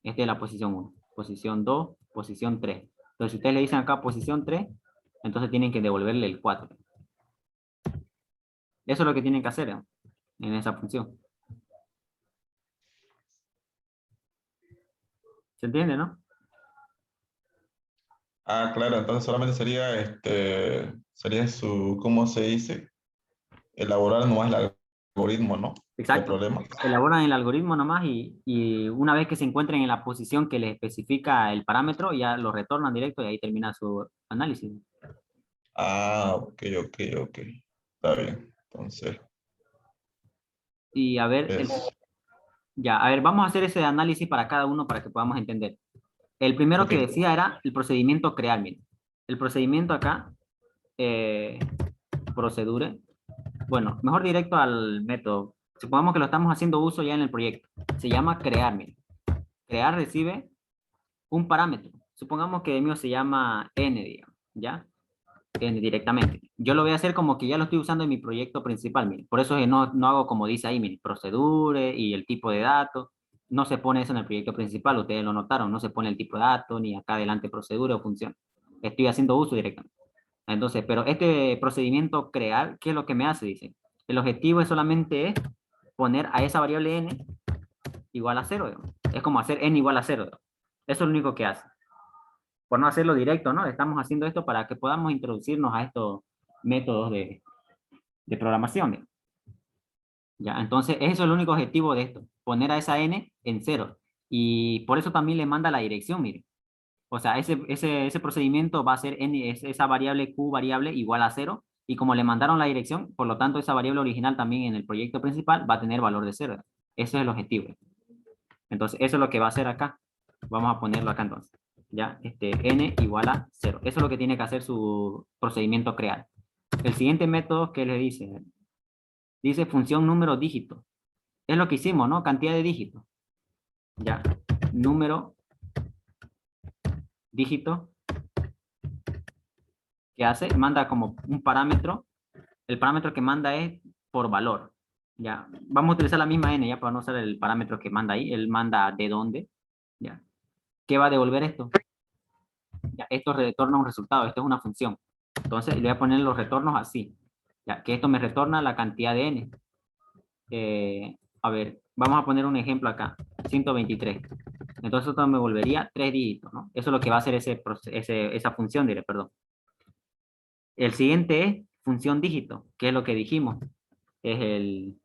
Esta es la posición 1. Posición 2, posición 3. Entonces, si ustedes le dicen acá posición 3, entonces tienen que devolverle el 4. Eso es lo que tienen que hacer, ¿no? En esa función. ¿Se entiende, no? Ah, claro, entonces solamente sería su, ¿cómo se dice? Elaborar nomás el algoritmo, ¿no? De Exacto. problemas. Elaboran el algoritmo nomás y una vez que se encuentren en la posición que les especifica el parámetro, ya lo retornan directo y ahí termina su análisis. Ah, ok, ok, ok. Está bien. Entonces, Y a ver, es, ya, a ver, vamos a hacer ese análisis para cada uno para que podamos entender. El primero ok. que decía era el procedimiento crear, miren. El procedimiento acá, eh, procedure. Bueno, mejor directo al método. Supongamos que lo estamos haciendo uso ya en el proyecto. Se llama crear, miren. Crear recibe un parámetro. Supongamos que el mío se llama n, digamos, ¿ya? N directamente. Yo lo voy a hacer como que ya lo estoy usando en mi proyecto principal, miren. Por eso es que no hago como dice ahí, miren, procedure y el tipo de datos. No se pone eso en el proyecto principal, ustedes lo notaron, no se pone el tipo de datos, ni acá adelante procedura o función. Estoy haciendo uso directamente. Entonces, pero este procedimiento crear, ¿qué es lo que me hace? Dice, el objetivo es solamente poner a esa variable n igual a 0, digamos. Es como hacer n igual a 0, digamos. Eso es lo único que hace. Por no hacerlo directo, ¿no? Estamos haciendo esto para que podamos introducirnos a estos métodos de programación, digamos. Ya, entonces, eso es el único objetivo de esto, poner a esa n en 0. Y por eso también le manda la dirección, mire. O sea, ese procedimiento va a ser esa variable q variable igual a 0. Y como le mandaron la dirección, por lo tanto, esa variable original también en el proyecto principal va a tener valor de 0. Ese es el objetivo. Entonces, eso es lo que va a hacer acá. Vamos a ponerlo acá entonces. Ya, n igual a 0. Eso es lo que tiene que hacer su procedimiento crear. El siguiente método, ¿qué le dice? Dice función número dígito. Es lo que hicimos, ¿no? Cantidad de dígitos. Ya, número dígito. ¿Qué hace? Manda como un parámetro. El parámetro que manda es por valor. Ya, vamos a utilizar la misma n ya para no usar el parámetro que manda ahí. Él manda de dónde. Ya. ¿Qué va a devolver esto? Ya, esto retorna un resultado. Esto es una función. Entonces, le voy a poner los retornos así. Ya, que esto me retorna la cantidad de n. A ver, vamos a poner un ejemplo acá. 123. Entonces, esto me volvería 3 dígitos, ¿no? Eso es lo que va a hacer esa función, diré, perdón. El siguiente es función dígito, que es lo que dijimos. Es el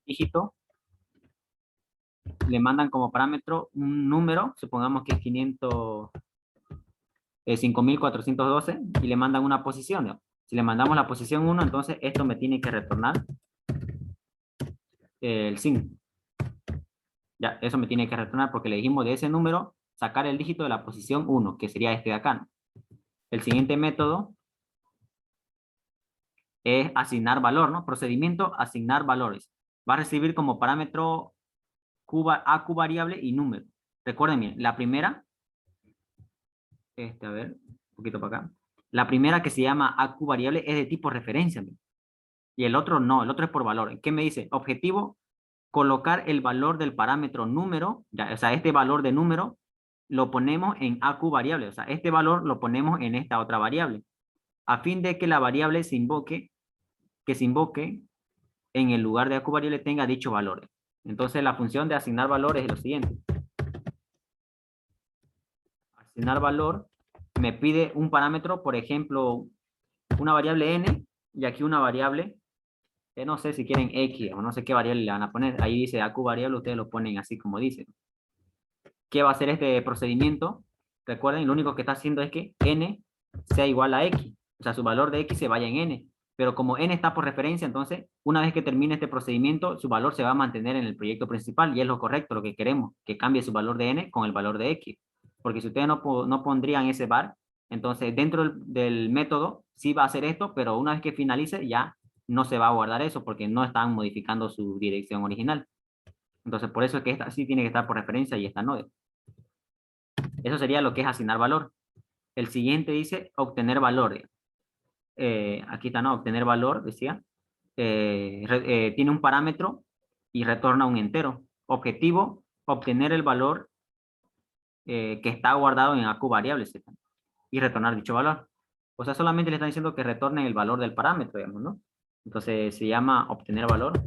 dígito. Le mandan como parámetro un número, supongamos que es 5412, y le mandan una posición, ¿no? Si le mandamos la posición 1, entonces esto me tiene que retornar el 5. Ya, eso me tiene que retornar porque le dijimos de ese número sacar el dígito de la posición 1, que sería este de acá, ¿no? El siguiente método es asignar valor, ¿no? Procedimiento, asignar valores. Va a recibir como parámetro AQ variable y número. Recuerden bien, la primera, a ver, un poquito para acá. La primera que se llama AQ variable es de tipo referencia, ¿no? Y el otro no, el otro es por valor. ¿Qué me dice? Objetivo, colocar el valor del parámetro número, ya, o sea, este valor de número lo ponemos en AQ variable, o sea, este valor lo ponemos en esta otra variable, a fin de que la variable que se invoque en el lugar de AQ variable tenga dicho valor. Entonces la función de asignar valor es lo siguiente. Asignar valor me pide un parámetro, por ejemplo, una variable n y aquí una variable, no sé si quieren x o no sé qué variable le van a poner. Ahí dice AQ variable, ustedes lo ponen así como dice. ¿Qué va a hacer este procedimiento? Recuerden, lo único que está haciendo es que n sea igual a x. O sea, su valor de x se vaya en n. Pero como n está por referencia, entonces, una vez que termine este procedimiento, su valor se va a mantener en el proyecto principal y es lo correcto, lo que queremos, que cambie su valor de n con el valor de x. Porque si ustedes no pondrían ese var, entonces dentro del método sí va a hacer esto, pero una vez que finalice ya no se va a guardar eso porque no están modificando su dirección original. Entonces, por eso es que esta sí tiene que estar por referencia y esta no. Eso sería lo que es asignar valor. El siguiente dice obtener valor. Aquí está, ¿no? Obtener valor, decía. Tiene un parámetro y retorna un entero. Objetivo, obtener el valor que está guardado en AQ variable, Z, y retornar dicho valor. O sea, solamente le están diciendo que retornen el valor del parámetro, digamos, ¿no? Entonces se llama obtener valor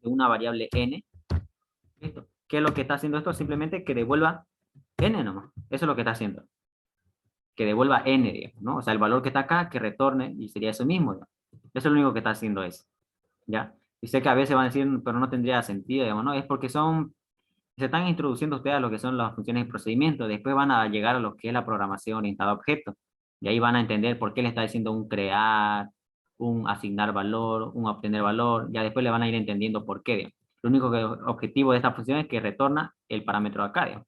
de una variable n. ¿Listo? ¿Qué es lo que está haciendo esto? Simplemente que devuelva n nomás. Eso es lo que está haciendo. Que devuelva n, digamos, ¿no? O sea, el valor que está acá, que retorne, y sería eso mismo, ¿no? Eso es lo único que está haciendo eso, ¿ya? Y sé que a veces van a decir, pero no tendría sentido, digamos, ¿no? Es porque se están introduciendo ustedes a lo que son las funciones de procedimiento, después van a llegar a lo que es la programación orientada a objetos, y ahí van a entender por qué le está diciendo un crear, un asignar valor, un obtener valor, ya después le van a ir entendiendo por qué, digamos. Lo único objetivo de esta función es que retorna el parámetro acá, digamos.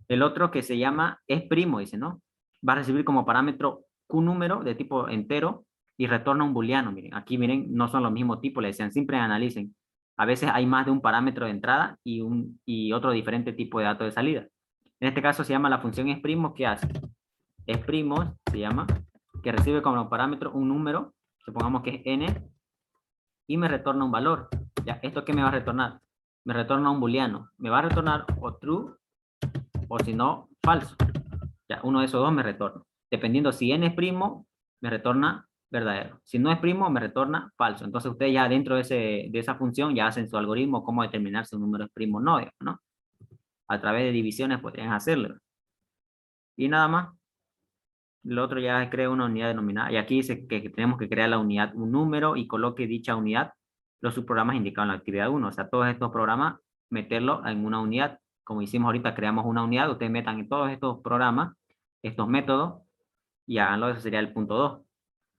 El otro que se llama es primo, dice, ¿no? Va a recibir como parámetro Q número de tipo entero y retorna un booleano. Miren, aquí miren, no son los mismos tipos, le decían, siempre analicen. A veces hay más de un parámetro de entrada y otro diferente tipo de dato de salida. En este caso se llama la función es primo, ¿qué hace? Es primo, se llama, que recibe como parámetro un número, supongamos que es n, y me retorna un valor. ¿Ya? ¿Esto qué me va a retornar? Me retorna un booleano. Me va a retornar o true o si no, falso. Ya, uno de esos dos me retorna. Dependiendo si n es primo, me retorna verdadero. Si no es primo, me retorna falso. Entonces ustedes ya dentro de esa función ya hacen su algoritmo cómo determinar si un número es primo o no, ¿no? A través de divisiones podrían hacerlo. Y nada más. Lo otro ya es crear una unidad denominada. Y aquí dice que tenemos que crear la unidad, un número y coloque dicha unidad los subprogramas indicados en la actividad 1. O sea, todos estos programas, meterlo en una unidad. Como hicimos ahorita, creamos una unidad. Ustedes metan en todos estos programas, estos métodos, y háganlo. Eso sería el punto 2.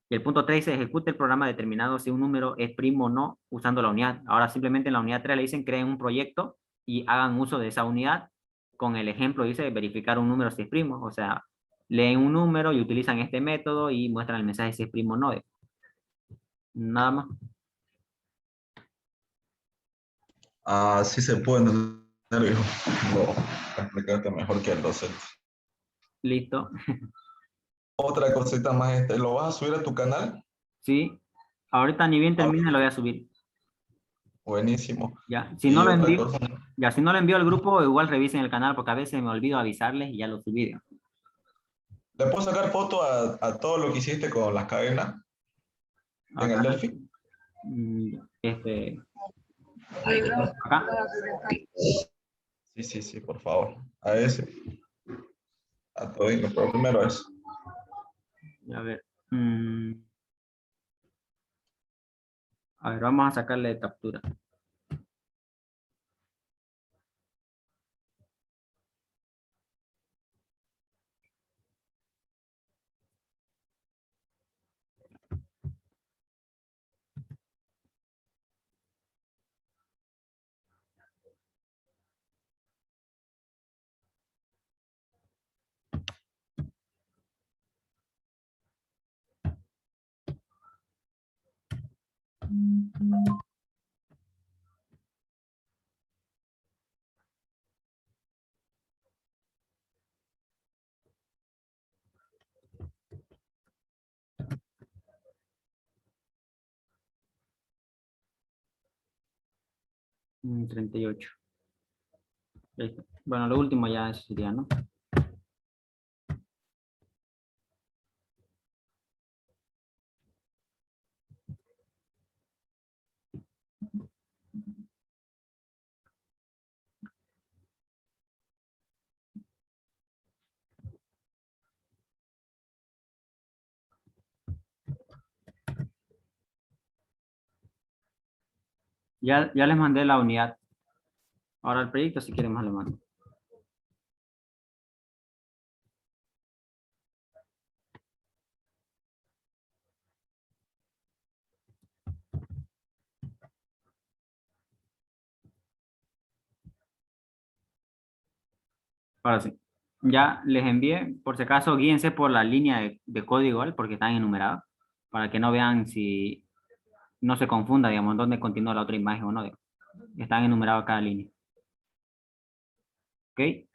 Y el punto 3 dice, ejecute el programa determinado si un número es primo o no usando la unidad. Ahora simplemente en la unidad 3 le dicen, creen un proyecto y hagan uso de esa unidad. Con el ejemplo dice, verificar un número si es primo. O sea, leen un número y utilizan este método y muestran el mensaje si es primo o no. Nada más. Así se puede entender, hijo. Lo explicaste mejor que el docente. Listo. Otra cosita más, ¿lo vas a subir a tu canal? Sí. Ahorita ni bien Ah, termine lo voy a subir. buenísimo. Ya. Si no Y lo otra envío, cosa, ya si no lo envío al grupo, igual revisen el canal porque a veces me olvido avisarles y ya lo subí. ¿le puedo sacar foto a todo lo que hiciste con las cadenas en Acá. el Delphi? mm, Este, acá. Sí, sí, sí, por favor. A ese, a todo, pero primero eso. A ver. A ver, vamos a sacarle captura. 38. Listo. Bueno, lo último ya eso sería, ¿no? Ya les mandé la unidad. Ahora el proyecto, si quieren más lo mando. Ahora sí. Ya les envié, por si acaso, guíense por la línea de código, ¿vale? Porque están enumerados, para que no vean si no se confunda, digamos, dónde continúa la otra imagen o no. Digamos. Están enumerados cada línea. ¿Ok?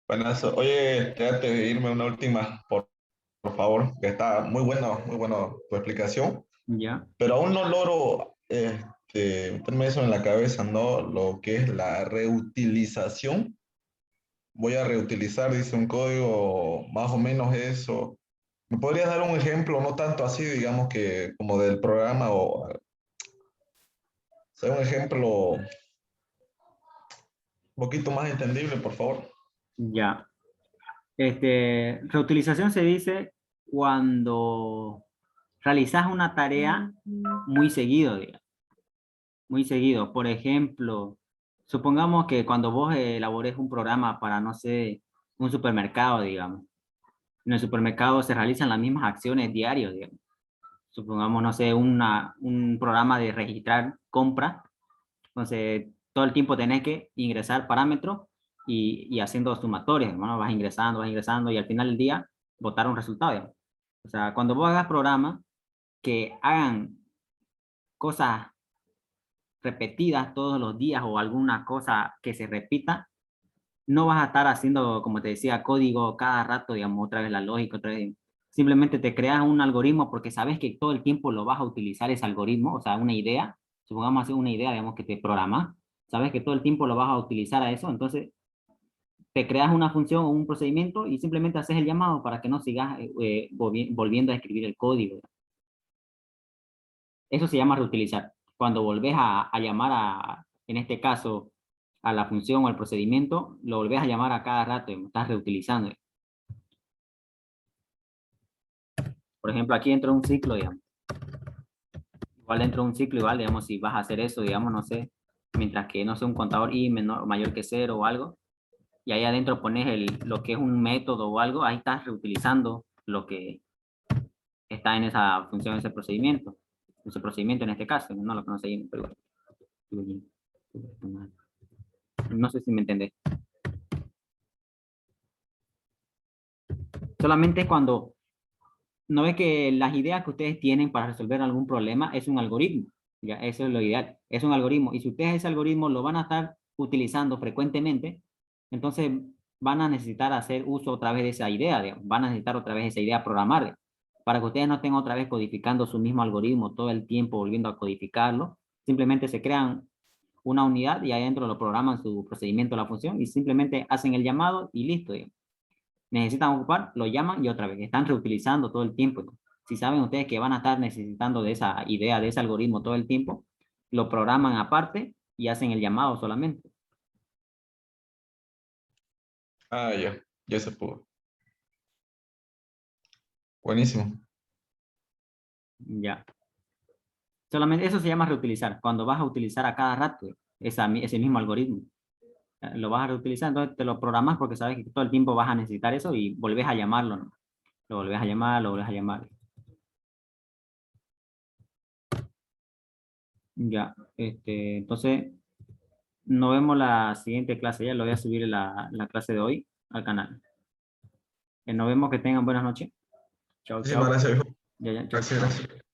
Buenas. Oye, antes de irme una última, por favor, que está muy bueno tu explicación, Ya. pero aún no logro meterme eso en la cabeza, ¿no? Lo que es la reutilización. Voy a reutilizar, dice un código, más o menos eso. ¿Me podrías dar un ejemplo, no tanto así, digamos que como del programa o sea, un ejemplo un poquito más entendible, por favor? Ya. Reutilización se dice cuando realizas una tarea muy seguido, digamos, muy seguido. Por ejemplo, supongamos que cuando vos elabores un programa para, no sé, un supermercado, digamos, en el supermercado se realizan las mismas acciones diarias, digamos. Supongamos, no sé, un programa de registrar compra, entonces todo el tiempo tenés que ingresar parámetros y haciendo sumatorios, ¿no? Vas ingresando y al final del día botar un resultado, digamos. O sea, cuando vos hagas programas que hagan cosas repetidas todos los días o alguna cosa que se repita, no vas a estar haciendo, como te decía, código cada rato, digamos, otra vez la lógica, otra vez. Simplemente te creas un algoritmo porque sabes que todo el tiempo lo vas a utilizar ese algoritmo, o sea, una idea, supongamos hacer una idea, digamos, que te programas, sabes que todo el tiempo lo vas a utilizar a eso, entonces te creas una función o un procedimiento y simplemente haces el llamado para que no sigas volviendo a escribir el código. Eso se llama reutilizar. Cuando volvés a llamar en este caso, a la función o al procedimiento, lo volvés a llamar a cada rato y estás reutilizando. Por ejemplo, aquí dentro de un ciclo, digamos. Igual dentro de un ciclo, igual, digamos, si vas a hacer eso, digamos, no sé, mientras que, no sé, un contador i menor, mayor que cero o algo, y ahí adentro pones lo que es un método o algo, ahí estás reutilizando lo que está en esa función, ese procedimiento en este caso, no lo conocemos, pero igual. No sé si me entendés. Solamente cuando no ve que las ideas que ustedes tienen para resolver algún problema es un algoritmo. Ya, eso es lo ideal. Es un algoritmo. Y si ustedes ese algoritmo lo van a estar utilizando frecuentemente, entonces van a necesitar hacer uso otra vez de esa idea. Digamos. Van a necesitar otra vez esa idea programar. Para que ustedes no estén otra vez codificando su mismo algoritmo todo el tiempo, volviendo a codificarlo. Simplemente se crean una unidad y ahí adentro lo programan su procedimiento, la función, y simplemente hacen el llamado y listo. Digamos. Necesitan ocupar, lo llaman y otra vez, están reutilizando todo el tiempo. Si saben ustedes que van a estar necesitando de esa idea, de ese algoritmo todo el tiempo, lo programan aparte y hacen el llamado solamente. Ah, ya se pudo. Buenísimo. Ya. Solamente eso se llama reutilizar. Cuando vas a utilizar a cada rato ese mismo algoritmo, lo vas a reutilizar, entonces te lo programas porque sabes que todo el tiempo vas a necesitar eso y volvés a llamarlo, ¿no? Lo volvés a llamar, lo volvés a llamar. Ya, entonces nos vemos la siguiente clase. Ya lo voy a subir la clase de hoy al canal. Nos vemos, que tengan buenas noches. Chao, Muchísimas chao. gracias, viejo. Ya, ya, chao. Gracias, gracias.